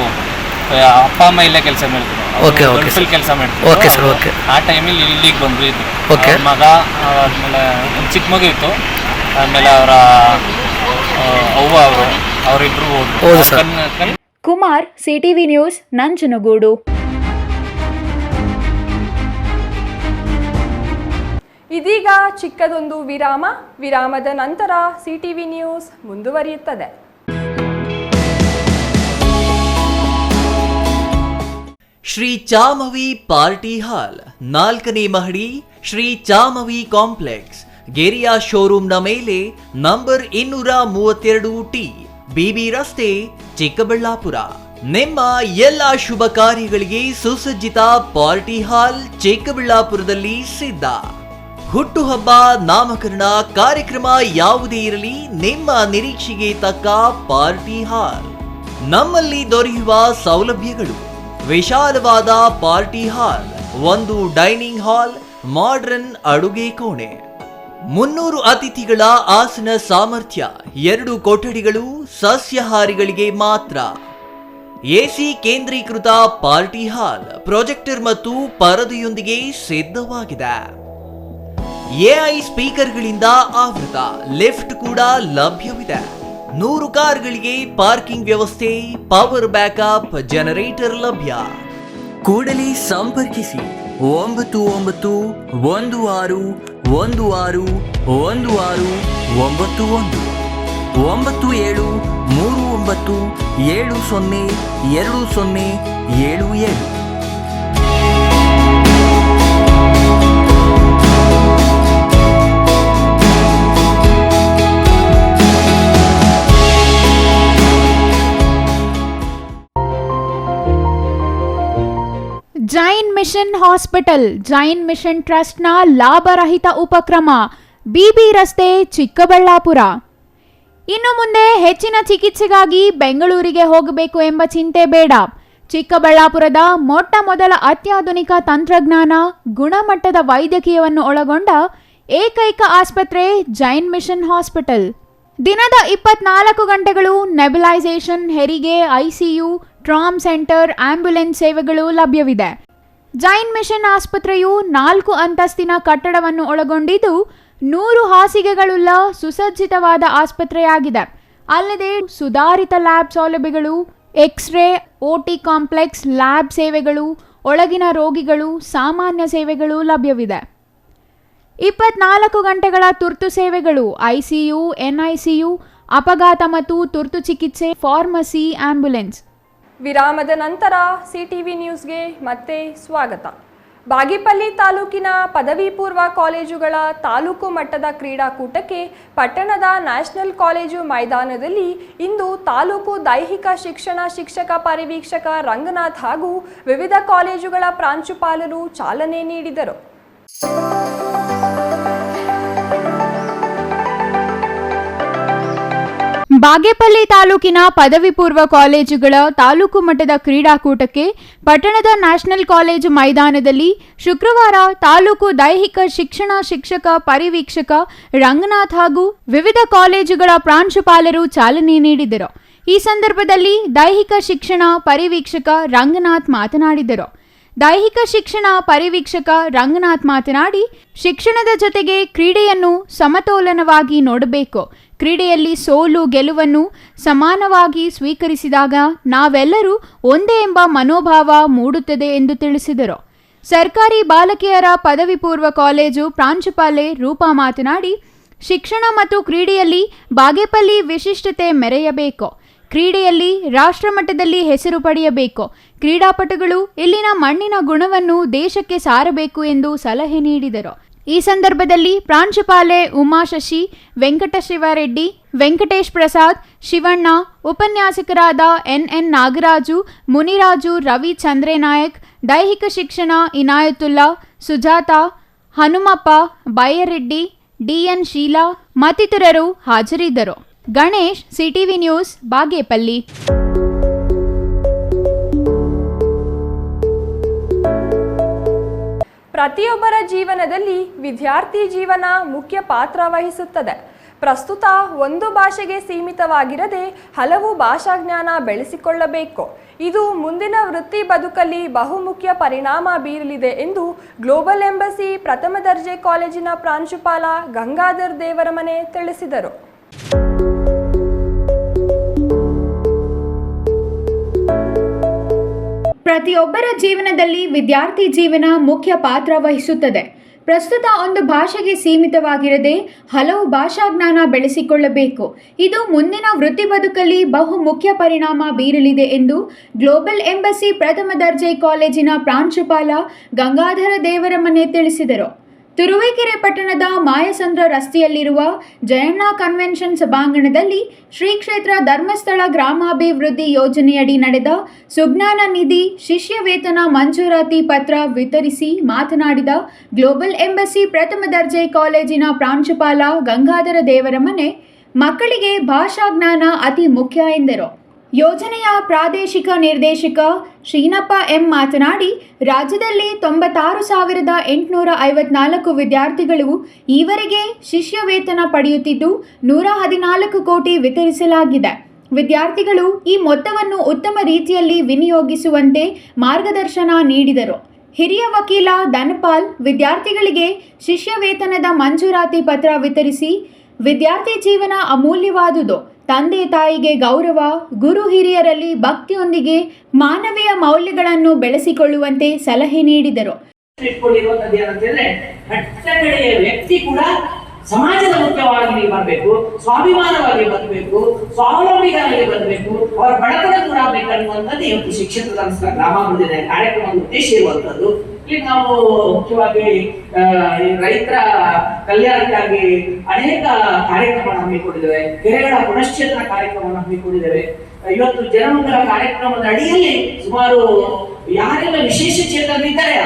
ಅಪ್ಪ ಅಮ್ಮ ಇಲ್ಲೇ ಕೆಲಸ ಮಾಡ್ತಾರೆ. Okay okay sir. ಕೆಲಸ ಮಾಡ್ತಾರೆ. Okay sir. ಓಕೆ. ಆ ಟೈಮಲ್ಲಿ ಇಲ್ಲಿಗೆ ಬಂದರು ಇದ್ದು. ಓಕೆ. ಮಗ ಆದಮೇಲೆ ಒಂದು ಚಿಕ್ಕ ಮಗು ಇತ್ತು. ಆಮೇಲೆ ಅವರ ಅವ್ವ ಅವರಿಬ್ಬರು ಹೌದು sir. Kumar, CTV news, Nanjangud. ಇದೀಗ ಚಿಕ್ಕದೊಂದು ವಿರಾಮದ ನಂತರ ಸಿಟಿವಿ ನ್ಯೂಸ್ ಮುಂದುವರಿಯುತ್ತದೆ. ಶ್ರೀ ಚಾಮವಿ ಪಾರ್ಟಿ ಹಾಲ್ 4ನೇ ಮಹಡಿ, ಶ್ರೀ ಚಾಮವಿ ಕಾಂಪ್ಲೆಕ್ಸ್, ಗೆರಿಯಾ ಶೋರೂಮ್ನ ಮೇಲೆ, ನಂಬರ್ 232T, ಬಿಬಿ ರಸ್ತೆ, ಚಿಕ್ಕಬಳ್ಳಾಪುರ. ನಿಮ್ಮ ಎಲ್ಲ ಶುಭ ಕಾರ್ಯಗಳಿಗೆ ಸುಸಜ್ಜಿತ ಪಾರ್ಟಿ ಹಾಲ್ ಚಿಕ್ಕಬಳ್ಳಾಪುರದಲ್ಲಿ ಸಿದ್ಧ. ಹುಟ್ಟುಹಬ್ಬ, ನಾಮಕರಣ, ಕಾರ್ಯಕ್ರಮ ಯಾವುದೇ ಇರಲಿ, ನಿಮ್ಮ ನಿರೀಕ್ಷೆಗೆ ತಕ್ಕ ಪಾರ್ಟಿ ಹಾಲ್. ನಮ್ಮಲ್ಲಿ ದೊರೆಯುವ ಸೌಲಭ್ಯಗಳು: ವಿಶಾಲವಾದ party hall, 1 dining hall, modern ಅಡುಗೆ ಕೋಣೆ, 300 ಅತಿಥಿಗಳ ಆಸನ ಸಾಮರ್ಥ್ಯ, 2 ಕೊಠಡಿಗಳು ಸಸ್ಯಾಹಾರಿಗಳಿಗೆ ಮಾತ್ರ. ಎಸಿ ಕೇಂದ್ರೀಕೃತ ಪಾರ್ಟಿ ಹಾಲ್, ಪ್ರೊಜೆಕ್ಟರ್ ಮತ್ತು ಪರದೆಯೊಂದಿಗೆ ಸಿದ್ಧವಾಗಿದೆ. ಎಐ ಸ್ಪೀಕರ್ಗಳಿಂದ ಆವೃತ, ಲಿಫ್ಟ್ ಕೂಡ ಲಭ್ಯವಿದೆ. 100 ಕಾರ್ಗಳಿಗೆ ಪಾರ್ಕಿಂಗ್ ವ್ಯವಸ್ಥೆ, ಪವರ್ ಬ್ಯಾಕಪ್ ಜನರೇಟರ್ ಲಭ್ಯ. ಕೂಡಲೇ ಸಂಪರ್ಕಿಸಿ 9916161691 9739702077. Jain mission hospital, Jain mission ಟ್ರಸ್ಟ್ನ ಲಾಭರಹಿತ ಉಪಕ್ರಮ, ಬಿಬಿ ರಸ್ತೆ, ಚಿಕ್ಕಬಳ್ಳಾಪುರ. ಇನ್ನು ಮುಂದೆ ಹೆಚ್ಚಿನ ಚಿಕಿತ್ಸೆಗಾಗಿ ಬೆಂಗಳೂರಿಗೆ ಹೋಗಬೇಕು ಎಂಬ ಚಿಂತೆ ಬೇಡ. ಚಿಕ್ಕಬಳ್ಳಾಪುರದ ಮೊಟ್ಟ ಮೊದಲ ಅತ್ಯಾಧುನಿಕ ತಂತ್ರಜ್ಞಾನ, ಗುಣಮಟ್ಟದ ವೈದ್ಯಕೀಯವನ್ನು ಒಳಗೊಂಡ ಏಕೈಕ ಆಸ್ಪತ್ರೆ ಜೈನ್ ಮಿಷನ್ ಹಾಸ್ಪಿಟಲ್. ದಿನದ 24 ಗಂಟೆಗಳು ನೆಬ್ಯುಲೈಸೇಷನ್, ಹೆರಿಗೆ, ಐಸಿಯು, ಟ್ರಾಮ್ ಸೆಂಟರ್, ಆಂಬ್ಯುಲೆನ್ಸ್ ಸೇವೆಗಳು ಲಭ್ಯವಿದೆ. ಜೈನ್ ಮಿಷನ್ ಆಸ್ಪತ್ರೆಯು 4 ಅಂತಸ್ತಿನ ಕಟ್ಟಡವನ್ನು ಒಳಗೊಂಡಿದ್ದು 100 ಹಾಸಿಗೆಗಳುಳ್ಳ ಸುಸಜ್ಜಿತವಾದ ಆಸ್ಪತ್ರೆಯಾಗಿದೆ. ಅಲ್ಲದೆ ಸುಧಾರಿತ ಲ್ಯಾಬ್ ಸೌಲಭ್ಯಗಳು, ಎಕ್ಸ್ರೇ, ಓಟಿ ಕಾಂಪ್ಲೆಕ್ಸ್, ಲ್ಯಾಬ್ ಸೇವೆಗಳು, ಒಳಗಿನ ರೋಗಿಗಳು, ಸಾಮಾನ್ಯ ಸೇವೆಗಳು ಲಭ್ಯವಿದೆ. 24 ಗಂಟೆಗಳ ತುರ್ತು ಸೇವೆಗಳು, ಐಸಿಯು, ಎನ್ಐಸಿಯು, ಅಪಘಾತ ಮತ್ತು ತುರ್ತು ಚಿಕಿತ್ಸೆ, ಫಾರ್ಮಸಿ, ಆಂಬ್ಯುಲೆನ್ಸ್. ವಿರಾಮದ ನಂತರ ಸಿಟಿವಿ ನ್ಯೂಸ್ಗೆ ಮತ್ತೆ ಸ್ವಾಗತ. ಬಾಗೇಪಲ್ಲಿ ತಾಲೂಕಿನ ಪದವಿ ಪೂರ್ವ ಕಾಲೇಜುಗಳ ತಾಲೂಕು ಮಟ್ಟದ ಕ್ರೀಡಾಕೂಟಕ್ಕೆ ಪಟ್ಟಣದ ನ್ಯಾಷನಲ್ ಕಾಲೇಜು ಮೈದಾನದಲ್ಲಿ ಇಂದು ತಾಲೂಕು ದೈಹಿಕ ಶಿಕ್ಷಣ ಶಿಕ್ಷಕ ಪರಿವೀಕ್ಷಕ ರಂಗನಾಥ್ ಹಾಗೂ ವಿವಿಧ ಕಾಲೇಜುಗಳ ಪ್ರಾಂಶುಪಾಲರು ಚಾಲನೆ ನೀಡಿದರು. ಬಾಗೇಪಲ್ಲಿ ತಾಲೂಕಿನ ಪದವಿ ಪೂರ್ವ ಕಾಲೇಜುಗಳ ತಾಲೂಕು ಮಟ್ಟದ ಕ್ರೀಡಾಕೂಟಕ್ಕೆ ಪಟ್ಟಣದ ನ್ಯಾಷನಲ್ ಕಾಲೇಜು ಮೈದಾನದಲ್ಲಿ ಶುಕ್ರವಾರ ತಾಲೂಕು ದೈಹಿಕ ಶಿಕ್ಷಣ ಶಿಕ್ಷಕ ಪರಿವೀಕ್ಷಕ ರಂಗನಾಥ್ ಹಾಗೂ ವಿವಿಧ ಕಾಲೇಜುಗಳ ಪ್ರಾಂಶುಪಾಲರು ಚಾಲನೆ ನೀಡಿದರು. ಈ ಸಂದರ್ಭದಲ್ಲಿ ದೈಹಿಕ ಶಿಕ್ಷಣ ಪರಿವೀಕ್ಷಕ ರಂಗನಾಥ್ ಮಾತನಾಡಿದರು. ದೈಹಿಕ ಶಿಕ್ಷಣ ಪರಿವೀಕ್ಷಕ ರಂಗನಾಥ್ ಮಾತನಾಡಿ, ಶಿಕ್ಷಣದ ಜೊತೆಗೆ ಕ್ರೀಡೆಯನ್ನು ಸಮತೋಲನವಾಗಿ ನೋಡಬೇಕು. ಕ್ರೀಡೆಯಲ್ಲಿ ಸೋಲು ಗೆಲುವನ್ನು ಸಮಾನವಾಗಿ ಸ್ವೀಕರಿಸಿದಾಗ ನಾವೆಲ್ಲರೂ ಒಂದೇ ಎಂಬ ಮನೋಭಾವ ಮೂಡುತ್ತದೆ ಎಂದು ತಿಳಿಸಿದರು. ಸರ್ಕಾರಿ ಬಾಲಕಿಯರ ಪದವಿ ಪೂರ್ವ ಕಾಲೇಜು ಪ್ರಾಂಶುಪಾಲೆ ರೂಪಾ ಮಾತನಾಡಿ, ಶಿಕ್ಷಣ ಮತ್ತು ಕ್ರೀಡೆಯಲ್ಲಿ ಬಾಗೇಪಲ್ಲಿ ವಿಶಿಷ್ಟತೆ ಮೆರೆಯಬೇಕು. ಕ್ರೀಡೆಯಲ್ಲಿ ರಾಷ್ಟ್ರಮಟ್ಟದಲ್ಲಿ ಹೆಸರು ಪಡೆಯಬೇಕು. ಕ್ರೀಡಾಪಟುಗಳು ಇಲ್ಲಿನ ಮಣ್ಣಿನ ಗುಣವನ್ನು ದೇಶಕ್ಕೆ ಸಾರಬೇಕು ಎಂದು ಸಲಹೆ ನೀಡಿದರು. ಈ ಸಂದರ್ಭದಲ್ಲಿ ಪ್ರಾಂಶುಪಾಲೆ ಉಮಾಶಶಿ, ವೆಂಕಟಶಿವರೆಡ್ಡಿ, ವೆಂಕಟೇಶ್ ಪ್ರಸಾದ್, ಶಿವಣ್ಣ, ಉಪನ್ಯಾಸಕರಾದ ಎನ್ ನಾಗರಾಜು, ಮುನಿರಾಜು, ರವಿ ಚಂದ್ರನಾಯಕ್, ದೈಹಿಕ ಶಿಕ್ಷಣ ಇನಾಯತುಲ್ಲಾ, ಸುಜಾತಾ, ಹನುಮಪ್ಪ, ಬೈಯರೆಡ್ಡಿ, ಡಿಎನ್ ಶೀಲಾ ಮತ್ತಿತರರು ಹಾಜರಿದ್ದರು. Ganesh, CTV news, Bagepalli. ಪ್ರತಿಯೊಬ್ಬರ ಜೀವನದಲ್ಲಿ ವಿದ್ಯಾರ್ಥಿ ಜೀವನ ಮುಖ್ಯ ಪಾತ್ರ ವಹಿಸುತ್ತದೆ. ಪ್ರಸ್ತುತ ಒಂದು ಭಾಷೆಗೆ ಸೀಮಿತವಾಗಿರದೆ ಹಲವು ಭಾಷಾ ಜ್ಞಾನ ಬೆಳೆಸಿಕೊಳ್ಳಬೇಕು. ಇದು ಮುಂದಿನ ವೃತ್ತಿ ಬದುಕಲ್ಲಿ ಬಹುಮುಖ್ಯ ಪರಿಣಾಮ ಬೀರಲಿದೆ ಎಂದು ಗ್ಲೋಬಲ್ ಎಂಬಸಿ ಪ್ರಥಮ ದರ್ಜೆ ಕಾಲೇಜಿನ ಪ್ರಾಂಶುಪಾಲ ಗಂಗಾಧರ್ ದೇವರಮನೆ ತಿಳಿಸಿದರು. ಪ್ರತಿಯೊಬ್ಬರ ಜೀವನದಲ್ಲಿ ವಿದ್ಯಾರ್ಥಿ ಜೀವನ ಮುಖ್ಯ ಪಾತ್ರ ವಹಿಸುತ್ತದೆ. ಪ್ರಸ್ತುತ ಒಂದು ಭಾಷೆಗೆ ಸೀಮಿತವಾಗಿರದೆ ಹಲವು ಭಾಷಾ ಜ್ಞಾನ ಬೆಳೆಸಿಕೊಳ್ಳಬೇಕು. ಇದು ಮುಂದಿನ ವೃತ್ತಿ ಬದುಕಲ್ಲಿ ಬಹು ಮುಖ್ಯ ಪರಿಣಾಮ ಬೀರಲಿದೆ ಎಂದು ಗ್ಲೋಬಲ್ ಎಂಬಸಿ ಪ್ರಥಮ ದರ್ಜೆ ಕಾಲೇಜಿನ ಪ್ರಾಂಶುಪಾಲ ಗಂಗಾಧರ ದೇವರಮನೆ ತಿಳಿಸಿದರು. ತುರುವೇಕೆರೆ ಪಟ್ಟಣದ ಮಾಯಸಂದ್ರ ರಸ್ತೆಯಲ್ಲಿರುವ ಜಯಣ್ಣ ಕನ್ವೆನ್ಷನ್ ಸಭಾಂಗಣದಲ್ಲಿ ಶ್ರೀ ಕ್ಷೇತ್ರ ಧರ್ಮಸ್ಥಳ ಗ್ರಾಮಾಭಿವೃದ್ಧಿ ಯೋಜನೆಯಡಿ ನಡೆದ ಸುಜ್ಞಾನ ನಿಧಿ ಶಿಷ್ಯ ವೇತನ ಮಂಜೂರಾತಿ ಪತ್ರ ವಿತರಿಸಿ ಮಾತನಾಡಿದ ಗ್ಲೋಬಲ್ ಎಂಬಸಿ ಪ್ರಥಮ ದರ್ಜೆ ಕಾಲೇಜಿನ ಪ್ರಾಂಶುಪಾಲ ಗಂಗಾಧರ ದೇವರಮನೆ, ಮಕ್ಕಳಿಗೆ ಭಾಷಾ ಜ್ಞಾನ ಅತಿ ಮುಖ್ಯ ಎಂದರು. ಯೋಜನೆಯ ಪ್ರಾದೇಶಿಕ ನಿರ್ದೇಶಕ ಶ್ರೀನಪ್ಪ ಎಂ ಮಾತನಾಡಿ, ರಾಜ್ಯದಲ್ಲಿ 96,854 ವಿದ್ಯಾರ್ಥಿಗಳು ಈವರೆಗೆ ಶಿಷ್ಯ ವೇತನ ಪಡೆಯುತ್ತಿದ್ದು 114 ಕೋಟಿ ವಿತರಿಸಲಾಗಿದೆ. ವಿದ್ಯಾರ್ಥಿಗಳು ಈ ಮೊತ್ತವನ್ನು ಉತ್ತಮ ರೀತಿಯಲ್ಲಿ ವಿನಿಯೋಗಿಸುವಂತೆ ಮಾರ್ಗದರ್ಶನ ನೀಡಿದರು. ಹಿರಿಯ ವಕೀಲ ಧನಪಾಲ್ ವಿದ್ಯಾರ್ಥಿಗಳಿಗೆ ಶಿಷ್ಯ ವೇತನದ ಮಂಜೂರಾತಿ ಪತ್ರ ವಿತರಿಸಿ, ವಿದ್ಯಾರ್ಥಿ ಜೀವನ ಅಮೂಲ್ಯವಾದುದು. ತಂದೆ ತಾಯಿಗೆ ಗೌರವ, ಗುರು ಹಿರಿಯರಲ್ಲಿ ಭಕ್ತಿಯೊಂದಿಗೆ ಮಾನವೀಯ ಮೌಲ್ಯಗಳನ್ನು ಬೆಳೆಸಿಕೊಳ್ಳುವಂತೆ ಸಲಹೆ ನೀಡಿದರು. ವ್ಯಕ್ತಿ ಕೂಡ ಸಮಾಜದ ಮುಖ್ಯವಾಗಿ ಬರಬೇಕು, ಸ್ವಾಭಿಮಾನವಾಗಿ ಬರಬೇಕು, ಸ್ವಾವಲಂಬಿಗಳಾಗಿ ಬರಬೇಕು, ಅವರ ಬಡತನ ದೂರ ಆಗಬೇಕು ಅನ್ನುವಂಥದ್ದು ಇವತ್ತು ಶಿಕ್ಷಣ ಧರ್ಮಸ್ಥಳ ಗ್ರಾಮಾಭಿವೃದ್ಧಿ ಕಾರ್ಯಕ್ರಮದ ಉದ್ದೇಶ ಇರುವಂಥದ್ದು. ಇಲ್ಲಿ ನಾವು ಮುಖ್ಯವಾಗಿ ರೈತರ ಕಲ್ಯಾಣಕ್ಕಾಗಿ ಅನೇಕ ಕಾರ್ಯಕ್ರಮವನ್ನು ಹಮ್ಮಿಕೊಂಡಿದ್ದೇವೆ. ಕೆರೆಗಳ ಪುನಶ್ಚೇತನ ಕಾರ್ಯಕ್ರಮವನ್ನು ಹಮ್ಮಿಕೊಂಡಿದ್ದೇವೆ. ಇವತ್ತು ಜನಮಂಗಲ ಕಾರ್ಯಕ್ರಮದ ಅಡಿಯಲ್ಲಿ ಸುಮಾರು ಯಾರೆಲ್ಲ ವಿಶೇಷ ಚೇತನರಿದ್ದಾರೆ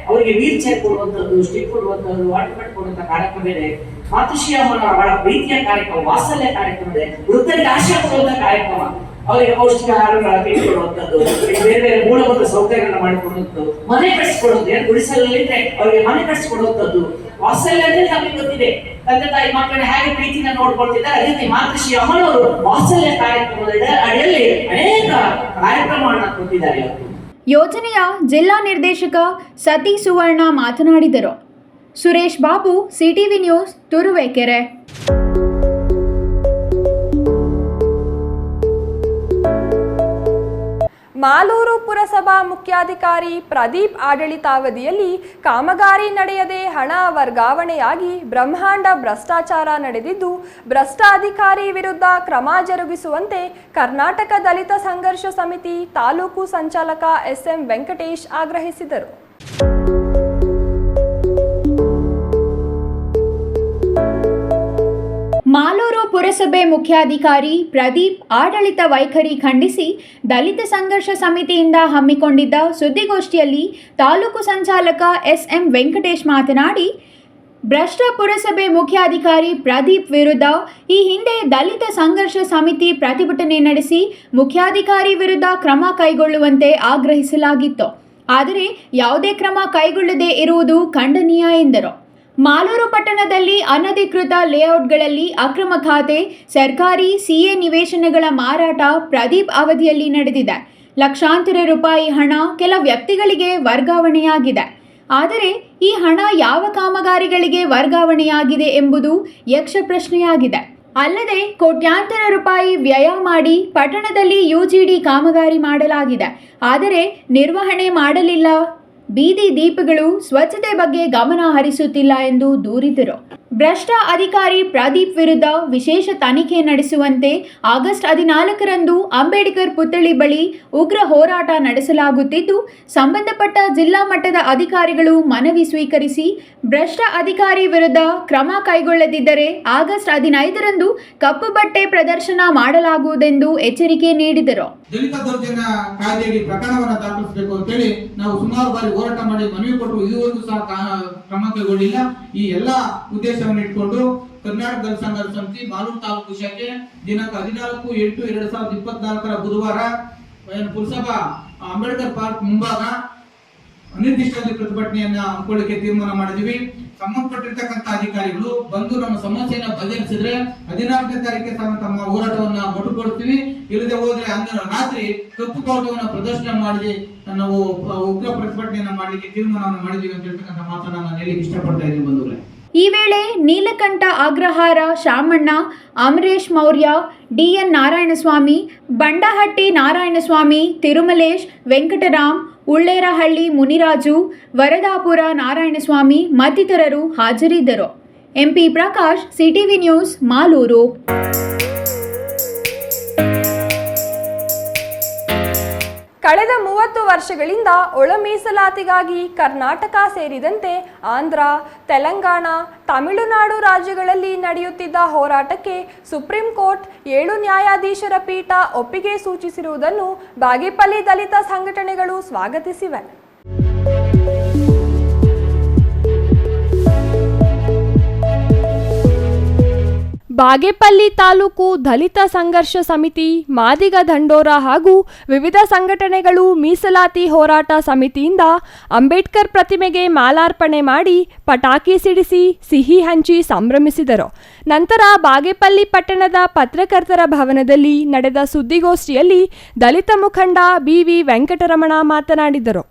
ಅವರಿಗೆ ವೀಲ್ ಚೇರ್ ಕೊಡುವಂಥದ್ದು, ಸ್ಟಿಕ್ ಕೊಡುವಂಥದ್ದು, ವಾಟರ್ ಕೊಡುವಂತ ಕಾರ್ಯಕ್ರಮ ಇದೆ. ಮಾತೃಶ್ರೀ ಅಮ್ಮನ ಬಹಳ ಪ್ರೀತಿಯ ಕಾರ್ಯಕ್ರಮ, ವಾತ್ಸಲ್ಯ ಕಾರ್ಯಕ್ರಮ ಇದೆ. ವೃದ್ಧರಿಗೆ ಆಶಯ ಕೊಡುವಂತ ಕಾರ್ಯಕ್ರಮ, ಅವರಿಗೆ ಪೌಷ್ಟಿಕ ಆಹಾರಗಳ ಕೊಡುವಂಥದ್ದು, ಬೇರೆ ಬೇರೆ ಮೂಲಭೂತ ಸೌಕರ್ಯಗಳನ್ನ ಮಾಡಿಕೊಡುವಂಥದ್ದು, ಮನೆ ಕಟ್ಟಿಸಿಕೊಡುವಂಥದ್ದು, ಏನು ಗುಡಿಸಲಿದ್ರೆ ಅವರಿಗೆ ಮನೆ ಕಟ್ಟಿಸಿಕೊಡುವಂಥದ್ದು. ವಾತ್ಸಲ್ಯ ಅಂದ್ರೆ ನಮಗೆ ಗೊತ್ತಿದೆ, ತಂದೆ ತಾಯಿ ಮಕ್ಕಳನ್ನ ಹೇಗೆ ಪ್ರೀತಿನ ನೋಡ್ಕೊಳ್ತಿದ್ದಾರೆ. ಅದೇ ರೀತಿ ಮಾತೃಶ್ರೀ ಅಮ್ಮನವರು ವಾತ್ಸಲ್ಯ ಕಾರ್ಯಕ್ರಮದ ಅಡಿಯಲ್ಲಿ ಅನೇಕ ಕಾರ್ಯಕ್ರಮಗಳನ್ನ ಕೊಟ್ಟಿದ್ದಾರೆ. ಯೋಜನೆಯ ಜಿಲ್ಲಾ ನಿರ್ದೇಶಕ ಸತಿ ಸುವರ್ಣ ಮಾತನಾಡಿದರು. Suresh Babu, CTV news, Turuvekere. ಮಾಲೂರು ಪುರಸಭಾ ಮುಖ್ಯಾಧಿಕಾರಿ ಪ್ರದೀಪ್ ಆಡಳಿತಾವಧಿಯಲ್ಲಿ ಕಾಮಗಾರಿ ನಡೆಯದೆ ಹಣ ವರ್ಗಾವಣೆಯಾಗಿ ಬ್ರಹ್ಮಾಂಡ ಭ್ರಷ್ಟಾಚಾರ ನಡೆದಿದ್ದು, ಭ್ರಷ್ಟ ಅಧಿಕಾರಿ ವಿರುದ್ಧ ಕ್ರಮ ಜರುಗಿಸುವಂತೆ ಕರ್ನಾಟಕ ದಲಿತ ಸಂಘರ್ಷ ಸಮಿತಿ ತಾಲೂಕು ಸಂಚಾಲಕ ಎಸ್ಎಂ ವೆಂಕಟೇಶ್ ಆಗ್ರಹಿಸಿದರು. ಮಾಲೂರು ಪುರಸಭೆ ಮುಖ್ಯಾಧಿಕಾರಿ ಪ್ರದೀಪ್ ಆಡಳಿತ ವೈಖರಿ ಖಂಡಿಸಿ ದಲಿತ ಸಂಘರ್ಷ ಸಮಿತಿಯಿಂದ ಹಮ್ಮಿಕೊಂಡಿದ್ದ ಸುದ್ದಿಗೋಷ್ಠಿಯಲ್ಲಿ ತಾಲೂಕು ಸಂಚಾಲಕ ಎಸ್ಎಂ ವೆಂಕಟೇಶ್ ಮಾತನಾಡಿ, ಭ್ರಷ್ಟ ಪುರಸಭೆ ಮುಖ್ಯಾಧಿಕಾರಿ ಪ್ರದೀಪ್ ವಿರುದ್ಧ ಈ ಹಿಂದೆ ದಲಿತ ಸಂಘರ್ಷ ಸಮಿತಿ ಪ್ರತಿಭಟನೆ ನಡೆಸಿ ಮುಖ್ಯಾಧಿಕಾರಿ ವಿರುದ್ಧ ಕ್ರಮ ಕೈಗೊಳ್ಳುವಂತೆ ಆಗ್ರಹಿಸಲಾಗಿತ್ತು. ಆದರೆ ಯಾವುದೇ ಕ್ರಮ ಕೈಗೊಳ್ಳದೇ ಇರುವುದು ಖಂಡನೀಯ ಎಂದರು. ಮಾಲೂರು ಪಟ್ಟಣದಲ್ಲಿ ಅನಧಿಕೃತ ಲೇಔಟ್ಗಳಲ್ಲಿ ಅಕ್ರಮ ಖಾತೆ, ಸರ್ಕಾರಿ ಸಿಎ ನಿವೇಶನಗಳ ಮಾರಾಟ ಪ್ರದೀಪ್ ಅವಧಿಯಲ್ಲಿ ನಡೆದಿದೆ. ಲಕ್ಷಾಂತರ ರೂಪಾಯಿ ಹಣ ಕೆಲ ವ್ಯಕ್ತಿಗಳಿಗೆ ವರ್ಗಾವಣೆಯಾಗಿದೆ. ಆದರೆ ಈ ಹಣ ಯಾವ ಕಾಮಗಾರಿಗಳಿಗೆ ವರ್ಗಾವಣೆಯಾಗಿದೆ ಎಂಬುದು ಯಕ್ಷ ಪ್ರಶ್ನೆಯಾಗಿದೆ. ಅಲ್ಲದೆ ಕೋಟ್ಯಾಂತರ ರೂಪಾಯಿ ವ್ಯಯ ಮಾಡಿ ಪಟ್ಟಣದಲ್ಲಿ ಯುಜಿಡಿ ಕಾಮಗಾರಿ ಮಾಡಲಾಗಿದೆ. ಆದರೆ ನಿರ್ವಹಣೆ ಮಾಡಲಿಲ್ಲ. ಬೀದಿ ದೀಪಗಳು ಸ್ವಚ್ಛತೆ ಬಗ್ಗೆ ಗಮನ ಹರಿಸುತ್ತಿಲ್ಲ ಎಂದು ದೂರಿದರು. ಭ್ರಷ್ಟ ಅಧಿಕಾರಿ ಪ್ರದೀಪ್ ವಿರುದ್ಧ ವಿಶೇಷ ತನಿಖೆ ನಡೆಸುವಂತೆ ಆಗಸ್ಟ್ 14ರಂದು ಅಂಬೇಡ್ಕರ್ ಪುತ್ಥಳಿ ಬಳಿ ಉಗ್ರ ಹೋರಾಟ ನಡೆಸಲಾಗುತ್ತಿದ್ದು, ಸಂಬಂಧಪಟ್ಟ ಜಿಲ್ಲಾ ಮಟ್ಟದ ಅಧಿಕಾರಿಗಳು ಮನವಿ ಸ್ವೀಕರಿಸಿ ಭ್ರಷ್ಟ ಅಧಿಕಾರಿ ವಿರುದ್ಧ ಕ್ರಮ ಕೈಗೊಳ್ಳದಿದ್ದರೆ ಆಗಸ್ಟ್ 15ರಂದು ಕಪ್ಪು ಬಟ್ಟೆ ಪ್ರದರ್ಶನ ಮಾಡಲಾಗುವುದೆಂದು ಎಚ್ಚರಿಕೆ ನೀಡಿದರು. ದಲಿತ ದೌರ್ಜನ್ಯ ಕಾಯ್ದೆಯಡಿ ಪ್ರಕರಣವನ್ನು ದಾಖಲಿಸಬೇಕು ಅಂತೇಳಿ ನಾವು ಸುಮಾರು ಬಾರಿ ಹೋರಾಟ ಮಾಡಿ ಮನವಿ ಕೊಟ್ಟು ಇದುವರೆಗೂ ಸಹ ಕ್ರಮ ಕೈಗೊಂಡಿಲ್ಲ. ಈ ಎಲ್ಲ ಉದ್ದೇಶವನ್ನು ಇಟ್ಕೊಂಡು ಕರ್ನಾಟಕ ದಲಿತ ಸಂಘರ್ಷ ಸಮಿತಿ ಮಾಲೂರು ತಾಲೂಕು ಶಾಖೆ ದಿನಾಂಕ 14/8/2024 ಬುಧವಾರ ಪುರಸಭಾ ಅಂಬೇಡ್ಕರ್ ಪಾರ್ಕ್ ಮುಂಭಾಗ ಅನಿರ್ದಿಷ್ಟವಾಗಿ ಪ್ರತಿಭಟನೆಯನ್ನ ಹಮ್ಮಿಕೊಳ್ಳಕ್ಕೆ ತೀರ್ಮಾನ ಮಾಡಿದ್ವಿ. ಸಂಬಂಧಪಟ್ಟಿರ್ತಕ್ಕಂಥ ಅಧಿಕಾರಿಗಳು ಬಂದು ನಮ್ಮ ಸಮಸ್ಯೆಯನ್ನ ಬಗೆಹರಿಸಿದ್ರೆ 14ನೇ ತಾರೀಕಿಗೆ ತಮ್ಮ ಹೋರಾಟವನ್ನ ಮೊಟಕುಗೊಳಿಸ್ತೀವಿ. ಇಲ್ಲದೆ ಹೋದ್ರೆ ಅಂದು ರಾತ್ರಿ ಕಪ್ಪು ಬಾವುಟವನ್ನ ಪ್ರದರ್ಶನ ಮಾಡಿ ನಾವು ಉಗ್ರ ಪ್ರತಿಭಟನೆಯನ್ನ ಮಾಡಲಿಕ್ಕೆ ತೀರ್ಮಾನವನ್ನು ಮಾಡಿದೀವಿ ಅಂತ ಹೇಳ್ತಕ್ಕಂಥ ಮಾತನ್ನ ನಾನು ಹೇಳಲಿಕ್ಕೆ ಇಷ್ಟಪಡ್ತಾ ಇದ್ದೀನಿ ಬಂಧುಗಳೇ. ಈ ವೇಳೆ ನೀಲಕಂಠ ಅಗ್ರಹಾರ ಶಾಮಣ್ಣ, ಅಮರೇಶ್ ಮೌರ್ಯ, ಡಿಎನ್ ನಾರಾಯಣಸ್ವಾಮಿ, ಬಂಡಹಟ್ಟಿ ನಾರಾಯಣಸ್ವಾಮಿ, ತಿರುಮಲೇಶ್, ವೆಂಕಟರಾಮ್, ಉಳ್ಳೇರಹಳ್ಳಿ ಮುನಿರಾಜು, ವರದಾಪುರ ನಾರಾಯಣಸ್ವಾಮಿ ಮತ್ತಿತರರು ಹಾಜರಿದ್ದರು. MP Prakash, CTV news, Malur. ಕಳೆದ 30 ವರ್ಷಗಳಿಂದ ಒಳ ಮೀಸಲಾತಿಗಾಗಿ ಕರ್ನಾಟಕ ಸೇರಿದಂತೆ ಆಂಧ್ರ, ತೆಲಂಗಾಣ, ತಮಿಳುನಾಡು ರಾಜ್ಯಗಳಲ್ಲಿ ನಡೆಯುತ್ತಿದ್ದ ಹೋರಾಟಕ್ಕೆ ಸುಪ್ರೀಂ ಕೋರ್ಟ್ 7 ನ್ಯಾಯಾಧೀಶರ ಪೀಠ ಒಪ್ಪಿಗೆ ಸೂಚಿಸಿರುವುದನ್ನು ಬಾಗೇಪಲ್ಲಿ ದಲಿತ ಸಂಘಟನೆಗಳು ಸ್ವಾಗತಿಸಿವೆ. ಬಾಗೇಪಲ್ಲಿ ತಾಲೂಕು ದಲಿತ ಸಂಘರ್ಷ ಸಮಿತಿ, ಮಾದಿಗ ದಂಡೋರ ಹಾಗೂ ವಿವಿಧ ಸಂಘಟನೆಗಳು ಮೀಸಲಾತಿ ಹೋರಾಟ ಸಮಿತಿಯಿಂದ ಅಂಬೇಡ್ಕರ್ ಪ್ರತಿಮೆಗೆ ಮಾಲಾರ್ಪಣೆ ಮಾಡಿ ಪಟಾಕಿ ಸಿಡಿಸಿ ಸಿಹಿ ಹಂಚಿ ಸಂಭ್ರಮಿಸಿದರು. ನಂತರ ಬಾಗೇಪಲ್ಲಿ ಪಟ್ಟಣದ ಪತ್ರಕರ್ತರ ಭವನದಲ್ಲಿ ನಡೆದ ಸುದ್ದಿಗೋಷ್ಠಿಯಲ್ಲಿ ದಲಿತ ಮುಖಂಡ BV ವೆಂಕಟರಮಣ ಮಾತನಾಡಿದರು.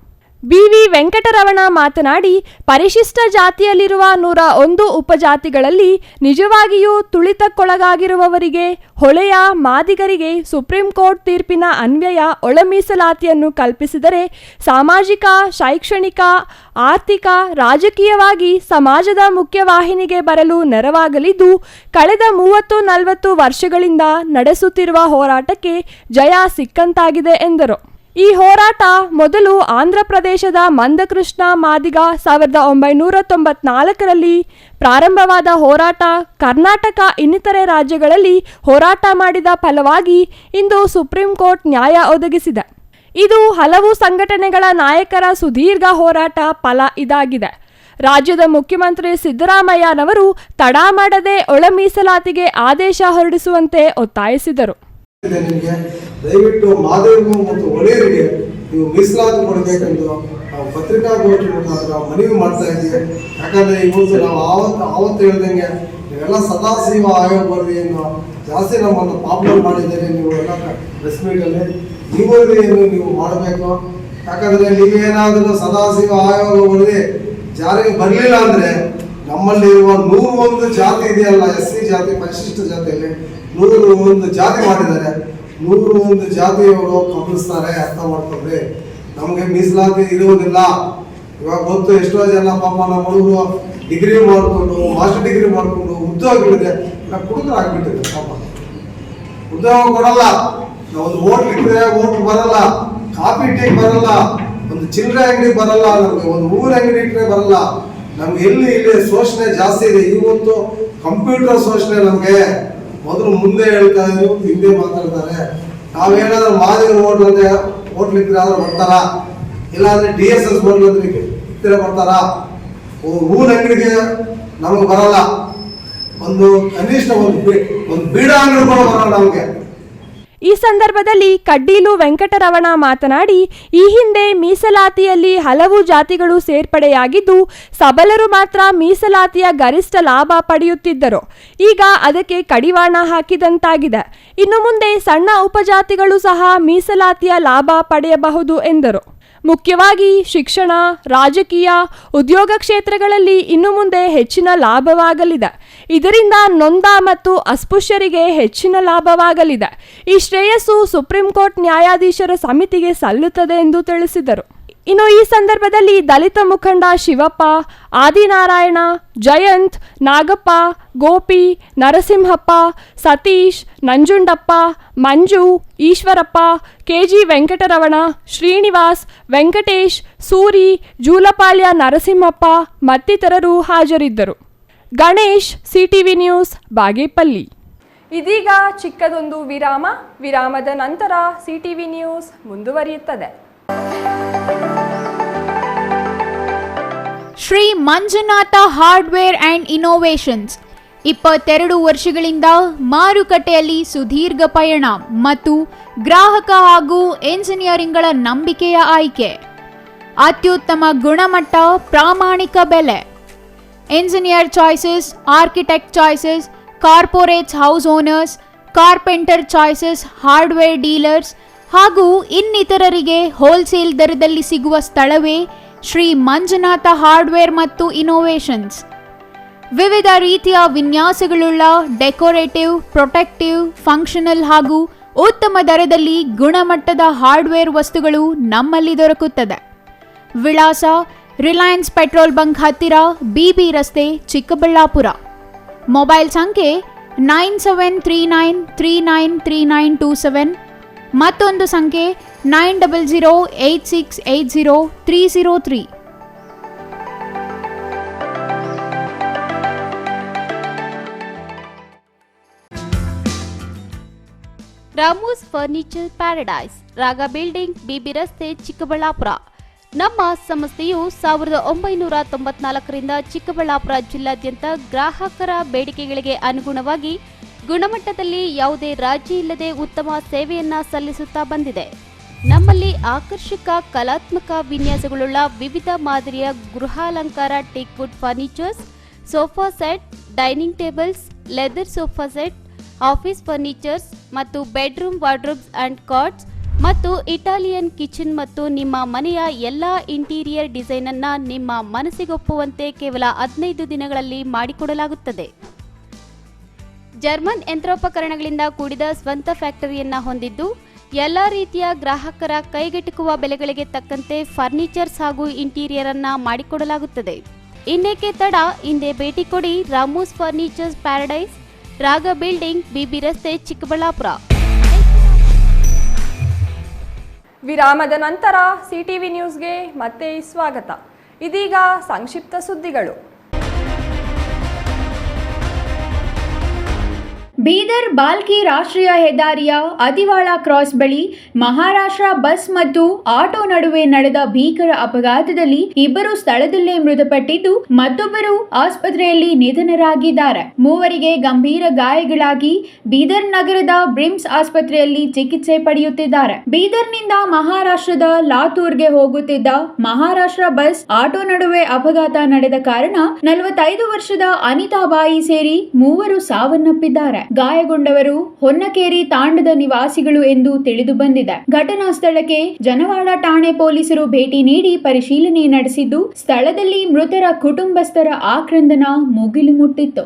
BV ವೆಂಕಟರಮಣ ಮಾತನಾಡಿ, ಪರಿಶಿಷ್ಟ ಜಾತಿಯಲ್ಲಿರುವ 101 ಉಪಜಾತಿಗಳಲ್ಲಿ ನಿಜವಾಗಿಯೂ ತುಳಿತಕ್ಕೊಳಗಾಗಿರುವವರಿಗೆ, ಹೊಳೆಯ ಮಾದಿಗರಿಗೆ ಸುಪ್ರೀಂ ಕೋರ್ಟ್ ತೀರ್ಪಿನ ಅನ್ವಯ ಒಳ ಮೀಸಲಾತಿಯನ್ನು ಕಲ್ಪಿಸಿದರೆ ಸಾಮಾಜಿಕ, ಶೈಕ್ಷಣಿಕ, ಆರ್ಥಿಕ, ರಾಜಕೀಯವಾಗಿ ಸಮಾಜದ ಮುಖ್ಯವಾಹಿನಿಗೆ ಬರಲು ನೆರವಾಗಲಿದ್ದು, ಕಳೆದ 30-40 ವರ್ಷಗಳಿಂದ ನಡೆಸುತ್ತಿರುವ ಹೋರಾಟಕ್ಕೆ ಜಯ ಸಿಕ್ಕಂತಾಗಿದೆ ಎಂದರು. ಈ ಹೋರಾಟ ಮೊದಲು ಆಂಧ್ರ ಪ್ರದೇಶದ ಮಂದಕೃಷ್ಣ ಮಾದಿಗ 1994ರಲ್ಲಿ ಪ್ರಾರಂಭವಾದ ಹೋರಾಟ ಕರ್ನಾಟಕ ಇನ್ನಿತರೆ ರಾಜ್ಯಗಳಲ್ಲಿ ಹೋರಾಟ ಮಾಡಿದ ಫಲವಾಗಿ ಇಂದು ಸುಪ್ರೀಂ ಕೋರ್ಟ್ ನ್ಯಾಯ ಒದಗಿಸಿದೆ. ಇದು ಹಲವು ಸಂಘಟನೆಗಳ ನಾಯಕರ ಸುದೀರ್ಘ ಹೋರಾಟ ಫಲ ಇದಾಗಿದೆ. ರಾಜ್ಯದ ಮುಖ್ಯಮಂತ್ರಿ ಸಿದ್ದರಾಮಯ್ಯನವರು ತಡ ಮಾಡದೆ ಒಳ ಮೀಸಲಾತಿಗೆ ಆದೇಶ ಹೊರಡಿಸುವಂತೆ ಒತ್ತಾಯಿಸಿದರು. ದಯವಿಟ್ಟು ಮಾದೇವರಿಗೂ ಮತ್ತು ಒಡೆಯರಿಗೆ ನೀವು ಮೀಸಲಾತಿ ಕೊಡಬೇಕೆಂದು ನಾವು ಪತ್ರಿಕಾಗೋಷ್ಠಿ ಮುಖಾಂತರ ಮನವಿ ಮಾಡ್ತಾ ಇದ್ದೀವಿ. ಯಾಕಂದರೆ ಇವತ್ತು ನಾವು ಆವತ್ತು ಹೇಳ್ದಂಗೆ ನೀವೆಲ್ಲ ಸದಾಶಿವ ಆಯೋಗ ವರದಿಯನ್ನು ಜಾಸ್ತಿ ನಮ್ಮನ್ನು ಪಾಪ್ಯುಲರ್ ಮಾಡಿದ್ದೀರಿ. ನೀವು ಎಲ್ಲ ಪ್ರೆಸ್ ಮೀಟಲ್ಲಿ ಈ ವರದಿಯನ್ನು ನೀವು ಮಾಡಬೇಕು. ಯಾಕಂದರೆ ನೀವೇನಾದರೂ ಸದಾಶಿವ ಆಯೋಗ ವರದಿ ಜಾರಿಗೆ ಬರಲಿಲ್ಲ ಅಂದರೆ ನಮ್ಮಲ್ಲಿರುವ 101 ಜಾತಿ ಇದೆಯಲ್ಲ, SC ಜಾತಿ, ಪರಿಶಿಷ್ಟ ಜಾತಿಯಲ್ಲಿ 101 ಜಾತಿ ಮಾಡಿದ್ದಾರೆ. 101 ಜಾತಿಯವರು ಕಂಪಿಸ್ತಾರೆ. ಅರ್ಥ ಮಾಡ್ಕೊಂಡ್ರಿ, ನಮಗೆ ಮೀಸಲಾತಿ ಇರುವುದಿಲ್ಲ. ಇವಾಗ ಗೊತ್ತು, ಎಷ್ಟೋ ಜನ ಪಾಪ ನಮ್ಮ ಹುಡುಗರು ಡಿಗ್ರಿ ಮಾಡಿಕೊಂಡು, ಮಾಸ್ಟರ್ ಡಿಗ್ರಿ ಮಾಡಿಕೊಂಡು ಉದ್ಯೋಗಗಳಿದೆ, ಕುಡುಕರು ಆಗ್ಬಿಟ್ಟಿದೆ. ಪಾಪ ಉದ್ಯೋಗ ಕೊಡಲ್ಲ. ಒಂದು ಹೋಟ್ಲ್ ಇಟ್ಟಿದ್ರೆ ಹೋಟ್ಲ್ ಬರಲ್ಲ, ಕಾಫಿ ಟೀ ಬರಲ್ಲ, ಒಂದು ಚಿಲ್ಲರೆ ಅಂಗಡಿ ಬರಲ್ಲ, ನಮಗೆ ಒಂದು ಊರ ಅಂಗಡಿ ಇಟ್ಟರೆ ಬರಲ್ಲ. ನಮ್ಗೆ ಇಲ್ಲಿ ಶೋಷಣೆ ಜಾಸ್ತಿ ಇದೆ. ಇವತ್ತು ಕಂಪ್ಯೂಟರ್ ಶೋಷಣೆ ನಮಗೆ ಮೊದಲು ಮುಂದೆ ಹೇಳ್ತಾ ಇದ್ರು, ಹಿಂದೆ ಮಾತಾಡ್ತಾರೆ. ನಾವೇನಾದ್ರೂ ಮಾದಿಗರು ಹೋಟ್ಲ್ ಇದ್ರೆ ಆದ್ರೂ ಬರ್ತಾರ, ಇಲ್ಲಾಂದ್ರೆ DSS ಹೋಟ್ಲ್ ಇದ್ರೆ ಬರ್ತಾರ. ಊರ ಅಂಗಡಿಗೆ ನಮಗೆ ಬರಲ್ಲ. ಒಂದು ಕನಿಷ್ಠ ಒಂದು ಬೀಡ ಅಂಗಡಿ ಕೂಡ ಬರಲ್ಲ ನಮಗೆ. ಈ ಸಂದರ್ಭದಲ್ಲಿ ಕಡ್ಡೀಲು ವೆಂಕಟರಮಣ ಮಾತನಾಡಿ, ಈ ಹಿಂದೆ ಮೀಸಲಾತಿಯಲ್ಲಿ ಹಲವು ಜಾತಿಗಳು ಸೇರ್ಪಡೆಯಾಗಿದ್ದು ಸಬಲರು ಮಾತ್ರ ಮೀಸಲಾತಿಯ ಗರಿಷ್ಠ ಲಾಭ ಪಡೆಯುತ್ತಿದ್ದರು. ಈಗ ಅದಕ್ಕೆ ಕಡಿವಾಣ ಹಾಕಿದಂತಾಗಿದೆ. ಇನ್ನು ಮುಂದೆ ಸಣ್ಣ ಉಪಜಾತಿಗಳು ಸಹ ಮೀಸಲಾತಿಯ ಲಾಭ ಪಡೆಯಬಹುದು ಎಂದರು. ಮುಖ್ಯವಾಗಿ ಶಿಕ್ಷಣ, ರಾಜಕೀಯ, ಉದ್ಯೋಗ ಕ್ಷೇತ್ರಗಳಲ್ಲಿ ಇನ್ನು ಮುಂದೆ ಹೆಚ್ಚಿನ ಲಾಭವಾಗಲಿದೆ. ಇದರಿಂದ ನೊಂದ ಮತ್ತು ಅಸ್ಪೃಶ್ಯರಿಗೆ ಹೆಚ್ಚಿನ ಲಾಭವಾಗಲಿದೆ. ಈ ಶ್ರೇಯಸ್ಸು ಸುಪ್ರೀಂ ಕೋರ್ಟ್ ನ್ಯಾಯಾಧೀಶರ ಸಮಿತಿಗೆ ಸಲ್ಲುತ್ತದೆ ಎಂದು ತಿಳಿಸಿದರು. ಇನ್ನು ಈ ಸಂದರ್ಭದಲ್ಲಿ ದಲಿತ ಮುಖಂಡ ಶಿವಪ್ಪ, ಆದಿನಾರಾಯಣ, ಜಯಂತ್, ನಾಗಪ್ಪ, ಗೋಪಿ, ನರಸಿಂಹಪ್ಪ, ಸತೀಶ್, ನಂಜುಂಡಪ್ಪ, ಮಂಜು, ಈಶ್ವರಪ್ಪ, KG ವೆಂಕಟರಮಣ, ಶ್ರೀನಿವಾಸ್, ವೆಂಕಟೇಶ್, ಸೂರಿ, ಜೂಲಪಾಳ್ಯ ನರಸಿಂಹಪ್ಪ ಮತ್ತಿತರರು ಹಾಜರಿದ್ದರು. Ganesh, CTV news, Bagepalli. ಇದೀಗ ಚಿಕ್ಕದೊಂದು ವಿರಾಮದ ನಂತರ ಸಿಟಿವಿ ನ್ಯೂಸ್ ಮುಂದುವರಿಯುತ್ತದೆ. Shri Manjunatha hardware and innovations 22 ವರ್ಷಗಳಿಂದ ಮಾರುಕಟ್ಟೆಯಲ್ಲಿ ಸುದೀರ್ಘ ಪಯಣ ಮತ್ತು ಗ್ರಾಹಕ ಹಾಗೂ ಎಂಜಿನಿಯರಿಂಗ್ಗಳ ನಂಬಿಕೆಯ ಆಯ್ಕೆ. ಅತ್ಯುತ್ತಮ ಗುಣಮಟ್ಟ, ಪ್ರಾಮಾಣಿಕ ಬೆಲೆ. Engineer choices, architect choices, corporates house owners, carpenter choices, hardware dealers ಹಾಗೂ ಇನ್ನಿತರರಿಗೆ ಹೋಲ್ಸೇಲ್ ದರದಲ್ಲಿ ಸಿಗುವ ಸ್ಥಳವೇ ಶ್ರೀ ಮಂಜುನಾಥ ಹಾರ್ಡ್ವೇರ್ ಮತ್ತು ಇನ್ನೋವೇಷನ್ಸ್. ವಿವಿಧ ರೀತಿಯ ವಿನ್ಯಾಸಗಳುಳ್ಳ ಡೆಕೋರೇಟಿವ್, ಪ್ರೊಟೆಕ್ಟಿವ್, ಫಂಕ್ಷನಲ್ ಹಾಗೂ ಉತ್ತಮ ದರದಲ್ಲಿ ಗುಣಮಟ್ಟದ ಹಾರ್ಡ್ವೇರ್ ವಸ್ತುಗಳು ನಮ್ಮಲ್ಲಿ ದೊರಕುತ್ತದೆ. ವಿಳಾಸ: ರಿಲಯನ್ಸ್ ಪೆಟ್ರೋಲ್ ಬಂಕ್ ಹತ್ತಿರ, BB ರಸ್ತೆ, ಚಿಕ್ಕಬಳ್ಳಾಪುರ. ಮೊಬೈಲ್ ಸಂಖ್ಯೆ 9739393927, ಮತ್ತೊಂದು ಸಂಖ್ಯೆ 9008680303. ರಾಮೂಸ್ ಫರ್ನಿಚರ್ ಪ್ಯಾರಡೈಸ್, ರಾಗ ಬಿಲ್ಡಿಂಗ್, BB ರಸ್ತೆ, ಚಿಕ್ಕಬಳ್ಳಾಪುರ. ನಮ್ಮ ಸಂಸ್ಥೆಯು 1994ರಿಂದ ಚಿಕ್ಕಬಳ್ಳಾಪುರ ಜಿಲ್ಲಾದ್ಯಂತ ಗ್ರಾಹಕರ ಬೇಡಿಕೆಗಳಿಗೆ ಅನುಗುಣವಾಗಿ ಗುಣಮಟ್ಟದಲ್ಲಿ ಯಾವುದೇ ರಾಜಿ ಇಲ್ಲದೆ ಉತ್ತಮ ಸೇವೆಯನ್ನ ಸಲ್ಲಿಸುತ್ತಾ ಬಂದಿದೆ. ನಮ್ಮಲ್ಲಿ ಆಕರ್ಷಕ ಕಲಾತ್ಮಕ ವಿನ್ಯಾಸಗಳುಳ್ಳ ವಿವಿಧ ಮಾದರಿಯ ಗೃಹಾಲಂಕಾರ teak wood furnitures, sofa set, dining tables, leather sofa set, office furnitures ಮತ್ತು ಬೆಡ್ರೂಮ್ ವಾರ್ಡ್ರೋಬ್ಸ್ ಅಂಡ್ ಕಾಟ್ಸ್ ಮತ್ತು ಇಟಾಲಿಯನ್ ಕಿಚನ್ ಮತ್ತು ನಿಮ್ಮ ಮನೆಯ ಎಲ್ಲ ಇಂಟೀರಿಯರ್ ಡಿಸೈನ್ ಅನ್ನ ನಿಮ್ಮ ಮನಸ್ಸಿಗೊಪ್ಪುವಂತೆ ಕೇವಲ 15 ದಿನಗಳಲ್ಲಿ ಮಾಡಿಕೊಡಲಾಗುತ್ತದೆ. ಜರ್ಮನ್ ಯಂತ್ರೋಪಕರಣಗಳಿಂದ ಕೂಡಿದ ಸ್ವಂತ ಫ್ಯಾಕ್ಟರಿಯನ್ನ ಹೊಂದಿದ್ದು ಎಲ್ಲ ರೀತಿಯ ಗ್ರಾಹಕರ ಕೈಗೆಟುಕುವ ಬೆಲೆಗಳಿಗೆ ತಕ್ಕಂತೆ ಫರ್ನಿಚರ್ಸ್ ಹಾಗೂ ಇಂಟೀರಿಯರ್ ಅನ್ನ ಮಾಡಿಕೊಡಲಾಗುತ್ತದೆ. ಇನ್ನೇಕೆ ತಡ, ಹಿಂದೆ ಭೇಟಿ ಕೊಡಿ. ರಾಮೂಸ್ ಫರ್ನಿಚರ್ಸ್ ಪ್ಯಾರಡೈಸ್, ರಾಗ ಬಿಲ್ಡಿಂಗ್, BB ರಸ್ತೆ, ಚಿಕ್ಕಬಳ್ಳಾಪುರ. ವಿರಾಮದ ನಂತರ CTV ನ್ಯೂಸ್ಗೆ ಮತ್ತೆ ಸ್ವಾಗತ. ಇದೀಗ ಸಂಕ್ಷಿಪ್ತ ಸುದ್ದಿಗಳು. ಬೀದರ್ ಬಾಲ್ಕಿ ರಾಷ್ಟ್ರೀಯ ಹೆದ್ದಾರಿಯ ಅದಿವಾಳ ಕ್ರಾಸ್ ಬಳಿ ಮಹಾರಾಷ್ಟ್ರ ಬಸ್ ಮತ್ತು ಆಟೋ ನಡುವೆ ನಡೆದ ಭೀಕರ ಅಪಘಾತದಲ್ಲಿ ಇಬ್ಬರು ಸ್ಥಳದಲ್ಲೇ ಮೃತಪಟ್ಟಿದ್ದು ಮತ್ತೊಬ್ಬರು ಆಸ್ಪತ್ರೆಯಲ್ಲಿ ನಿಧನರಾಗಿದ್ದಾರೆ. ಮೂವರಿಗೆ ಗಂಭೀರ ಗಾಯಗಳಾಗಿ ಬೀದರ್ ನಗರದ ಬ್ರಿಮ್ಸ್ ಆಸ್ಪತ್ರೆಯಲ್ಲಿ ಚಿಕಿತ್ಸೆ ಪಡೆಯುತ್ತಿದ್ದಾರೆ. ಬೀದರ್ನಿಂದ ಮಹಾರಾಷ್ಟ್ರದ ಲಾತೂರ್ಗೆ ಹೋಗುತ್ತಿದ್ದ ಮಹಾರಾಷ್ಟ್ರ ಬಸ್ ಆಟೋ ನಡುವೆ ಅಪಘಾತ ನಡೆದ ಕಾರಣ 45 ವರ್ಷದ ಅನಿತಾಬಾಯಿ ಸೇರಿ ಮೂವರು ಸಾವನ್ನಪ್ಪಿದ್ದಾರೆ. ಗಾಯಗೊಂಡವರು ಹೊನ್ನಕೇರಿ ತಾಂಡದ ನಿವಾಸಿಗಳು ಎಂದು ತಿಳಿದು ಬಂದಿದೆ. ಘಟನಾ ಸ್ಥಳಕ್ಕೆ ಜನವಾಡ ಠಾಣೆ ಪೊಲೀಸರು ಭೇಟಿ ನೀಡಿ ಪರಿಶೀಲನೆ ನಡೆಸಿದ್ದು ಸ್ಥಳದಲ್ಲಿ ಮೃತರ ಕುಟುಂಬಸ್ಥರ ಆಕ್ರಂದನ ಮುಗಿಲು ಮುಟ್ಟಿತ್ತು.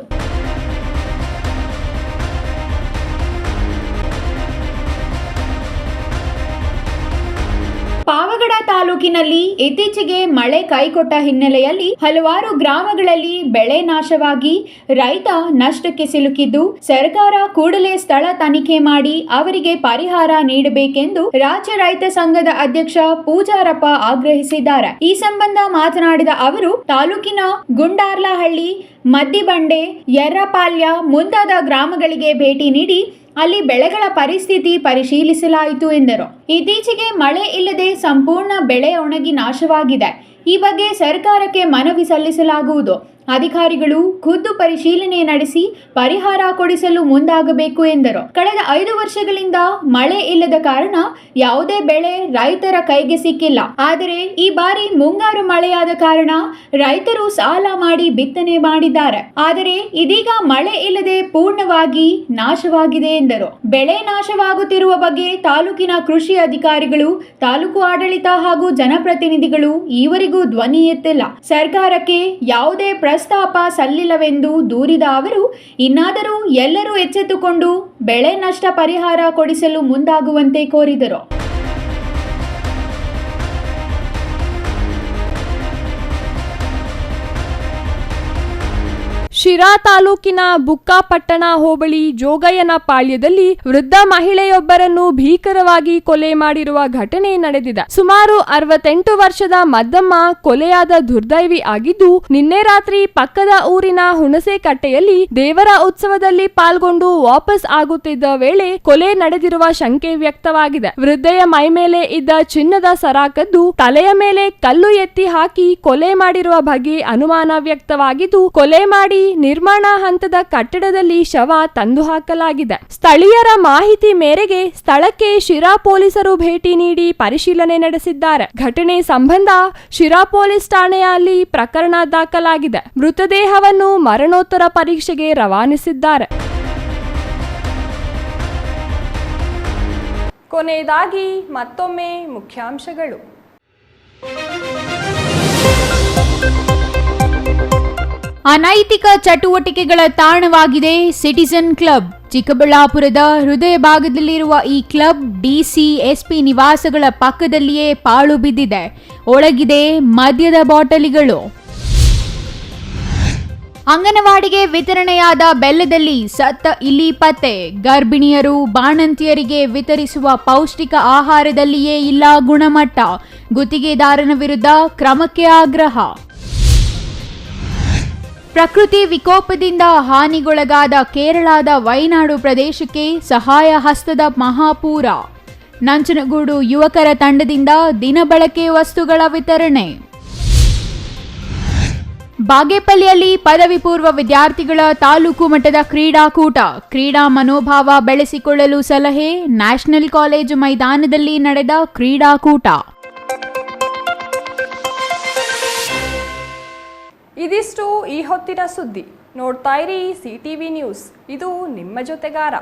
ಪಾವಗಡ ತಾಲೂಕಿನಲ್ಲಿ ಇತ್ತೀಚೆಗೆ ಮಳೆ ಕೈಕೊಟ್ಟ ಹಿನ್ನೆಲೆಯಲ್ಲಿ ಹಲವಾರು ಗ್ರಾಮಗಳಲ್ಲಿ ಬೆಳೆ ನಾಶವಾಗಿ ರೈತ ನಷ್ಟಕ್ಕೆ ಸಿಲುಕಿದ್ದು ಸರ್ಕಾರ ಕೂಡಲೇ ಸ್ಥಳ ತನಿಖೆ ಮಾಡಿ ಅವರಿಗೆ ಪರಿಹಾರ ನೀಡಬೇಕೆಂದು ರಾಜ್ಯ ರೈತ ಸಂಘದ ಅಧ್ಯಕ್ಷ ಪೂಜಾರಪ್ಪ ಆಗ್ರಹಿಸಿದ್ದಾರೆ. ಈ ಸಂಬಂಧ ಮಾತನಾಡಿದ ಅವರು ತಾಲೂಕಿನ ಗುಂಡಾರ್ಲಹಳ್ಳಿ, ಮದ್ದಿಬಂಡೆ, ಯರ್ರಪಾಳ್ಯ ಮುಂತಾದ ಗ್ರಾಮಗಳಿಗೆ ಭೇಟಿ ನೀಡಿ ಅಲ್ಲಿ ಬೆಳೆಗಳ ಪರಿಸ್ಥಿತಿ ಪರಿಶೀಲಿಸಲಾಯಿತು ಎಂದರು. ಇತ್ತೀಚೆಗೆ ಮಳೆ ಇಲ್ಲದೆ ಸಂಪೂರ್ಣ ಬೆಳೆ ಒಣಗಿ ನಾಶವಾಗಿದೆ. ಈ ಬಗ್ಗೆ ಸರ್ಕಾರಕ್ಕೆ ಮನವಿ ಸಲ್ಲಿಸಲಾಗುವುದು. ಅಧಿಕಾರಿಗಳು ಖುದ್ದು ಪರಿಶೀಲನೆ ನಡೆಸಿ ಪರಿಹಾರ ಕೊಡಿಸಲು ಮುಂದಾಗಬೇಕು ಎಂದರು. ಕಳೆದ 5 ವರ್ಷಗಳಿಂದ ಮಳೆ ಇಲ್ಲದ ಕಾರಣ ಯಾವುದೇ ಬೆಳೆ ರೈತರ ಕೈಗೆ ಸಿಕ್ಕಿಲ್ಲ. ಆದರೆ ಈ ಬಾರಿ ಮುಂಗಾರು ಮಳೆಯಾದ ಕಾರಣ ರೈತರು ಸಾಲ ಮಾಡಿ ಬಿತ್ತನೆ ಮಾಡಿದ್ದಾರೆ. ಆದರೆ ಇದೀಗ ಮಳೆ ಇಲ್ಲದೆ ಪೂರ್ಣವಾಗಿ ನಾಶವಾಗಿದೆ ಎಂದರು. ಬೆಳೆ ನಾಶವಾಗುತ್ತಿರುವ ಬಗ್ಗೆ ತಾಲೂಕಿನ ಕೃಷಿ ಅಧಿಕಾರಿಗಳು, ತಾಲೂಕು ಆಡಳಿತ ಹಾಗೂ ಜನಪ್ರತಿನಿಧಿಗಳು ಈವರೆಗೂ ಧ್ವನಿ ಎತ್ತಿಲ್ಲ. ಸರ್ಕಾರಕ್ಕೆ ಯಾವುದೇ ಪ್ರಸ್ತಾಪ ಸಲ್ಲಿಲ್ಲವೆಂದು ದೂರಿದ ಅವರು ಇನ್ನಾದರೂ ಎಲ್ಲರೂ ಎಚ್ಚೆತ್ತುಕೊಂಡು ಬೆಳೆ ನಷ್ಟ ಪರಿಹಾರ ಕೊಡಿಸಲು ಮುಂದಾಗುವಂತೆ ಕೋರಿದರು. ಶಿರಾ ತಾಲೂಕಿನ ಬುಕ್ಕಾಪಟ್ಟಣ ಹೋಬಳಿ ಜೋಗಯ್ಯನ ಪಾಳ್ಯದಲ್ಲಿ ವೃದ್ಧ ಮಹಿಳೆಯೊಬ್ಬರನ್ನು ಭೀಕರವಾಗಿ ಕೊಲೆ ಮಾಡಿರುವ ಘಟನೆ ನಡೆದಿದೆ. ಸುಮಾರು 68 ವರ್ಷದ ಮದ್ದಮ್ಮ ಕೊಲೆಯಾದ ದುರ್ದೈವಿ ಆಗಿದ್ದು, ನಿನ್ನೆ ರಾತ್ರಿ ಪಕ್ಕದ ಊರಿನ ಹುಣಸೆಕಟ್ಟೆಯಲ್ಲಿ ದೇವರ ಉತ್ಸವದಲ್ಲಿ ಪಾಲ್ಗೊಂಡು ವಾಪಸ್ ಆಗುತ್ತಿದ್ದ ವೇಳೆ ಕೊಲೆ ನಡೆದಿರುವ ಶಂಕೆ ವ್ಯಕ್ತವಾಗಿದೆ. ವೃದ್ಧೆಯ ಮೈಮೇಲೆ ಇದ್ದ ಚಿನ್ನದ ಸರ ಕದ್ದು ತಲೆಯ ಮೇಲೆ ಕಲ್ಲು ಎತ್ತಿ ಹಾಕಿ ಕೊಲೆ ಮಾಡಿರುವ ಬಗ್ಗೆ ಅನುಮಾನ ವ್ಯಕ್ತವಾಗಿದ್ದು, ಕೊಲೆ ಮಾಡಿ ನಿರ್ಮಾಣ ಹಂತದ ಕಟ್ಟಡದಲ್ಲಿ ಶವ ತಂದು ಹಾಕಲಾಗಿದೆ. ಸ್ಥಳೀಯರ ಮಾಹಿತಿ ಮೇರೆಗೆ ಸ್ಥಳಕ್ಕೆ ಶಿರಾ ಪೊಲೀಸರು ಭೇಟಿ ನೀಡಿ ಪರಿಶೀಲನೆ ನಡೆಸಿದ್ದಾರೆ. ಘಟನೆ ಸಂಬಂಧ ಶಿರಾ ಪೊಲೀಸ್ ಠಾಣೆಯಲ್ಲಿ ಪ್ರಕರಣ ದಾಖಲಾಗಿದೆ. ಮೃತದೇಹವನ್ನು ಮರಣೋತ್ತರ ಪರೀಕ್ಷೆಗೆ ರವಾನಿಸಿದ್ದಾರೆ. ಕೊನೆಯದಾಗಿ ಮತ್ತೊಮ್ಮೆ ಮುಖ್ಯಾಂಶಗಳು. ಅನೈತಿಕ ಚಟುವಟಿಕೆಗಳ ತಾಣವಾಗಿದೆ ಸಿಟಿಜನ್ ಕ್ಲಬ್. ಚಿಕ್ಕಬಳ್ಳಾಪುರದ ಹೃದಯ ಭಾಗದಲ್ಲಿರುವ ಈ ಕ್ಲಬ್ ಡಿಸಿ ಎಸ್ಪಿ ನಿವಾಸಗಳ ಪಕ್ಕದಲ್ಲಿಯೇ ಪಾಳು ಬಿದ್ದಿದೆ. ಒಳಗಿದೆ ಮದ್ಯದ ಬಾಟಲಿಗಳು. ಅಂಗನವಾಡಿಗೆ ವಿತರಣೆಯಾದ ಬೆಲ್ಲದಲ್ಲಿ ಸತ್ತ ಇಲಿ ಪತ್ತೆ. ಗರ್ಭಿಣಿಯರು ಬಾಣಂತಿಯರಿಗೆ ವಿತರಿಸುವ ಪೌಷ್ಟಿಕ ಆಹಾರದಲ್ಲಿಯೇ ಇಲ್ಲ ಗುಣಮಟ್ಟ. ಗುತ್ತಿಗೆದಾರನ ವಿರುದ್ಧ ಕ್ರಮಕ್ಕೆ ಆಗ್ರಹ. ಪ್ರಕೃತಿ ವಿಕೋಪದಿಂದ ಹಾನಿಗೊಳಗಾದ ಕೇರಳದ ವೈನಾಡು ಪ್ರದೇಶಕ್ಕೆ ಸಹಾಯ ಹಸ್ತದ ಮಹಾಪೂರ. ನಂಜನಗೂಡು ಯುವಕರ ತಂಡದಿಂದ ದಿನಬಳಕೆ ವಸ್ತುಗಳ ವಿತರಣೆ. ಬಾಗೇಪಲ್ಲಿಯಲ್ಲಿ ಪದವಿ ಪೂರ್ವ ವಿದ್ಯಾರ್ಥಿಗಳ ತಾಲೂಕು ಮಟ್ಟದ ಕ್ರೀಡಾಕೂಟ. ಕ್ರೀಡಾ ಮನೋಭಾವ ಬೆಳೆಸಿಕೊಳ್ಳಲು ಸಲಹೆ. ನ್ಯಾಷನಲ್ ಕಾಲೇಜು ಮೈದಾನದಲ್ಲಿ ನಡೆದ ಕ್ರೀಡಾಕೂಟ. ಇದಿಷ್ಟು ಈ ಹೊತ್ತಿನ ಸುದ್ದಿ. ನೋಡ್ತಾ ಇರಿ CTV ನ್ಯೂಸ್, ಇದು ನಿಮ್ಮ ಜೊತೆಗಾರ.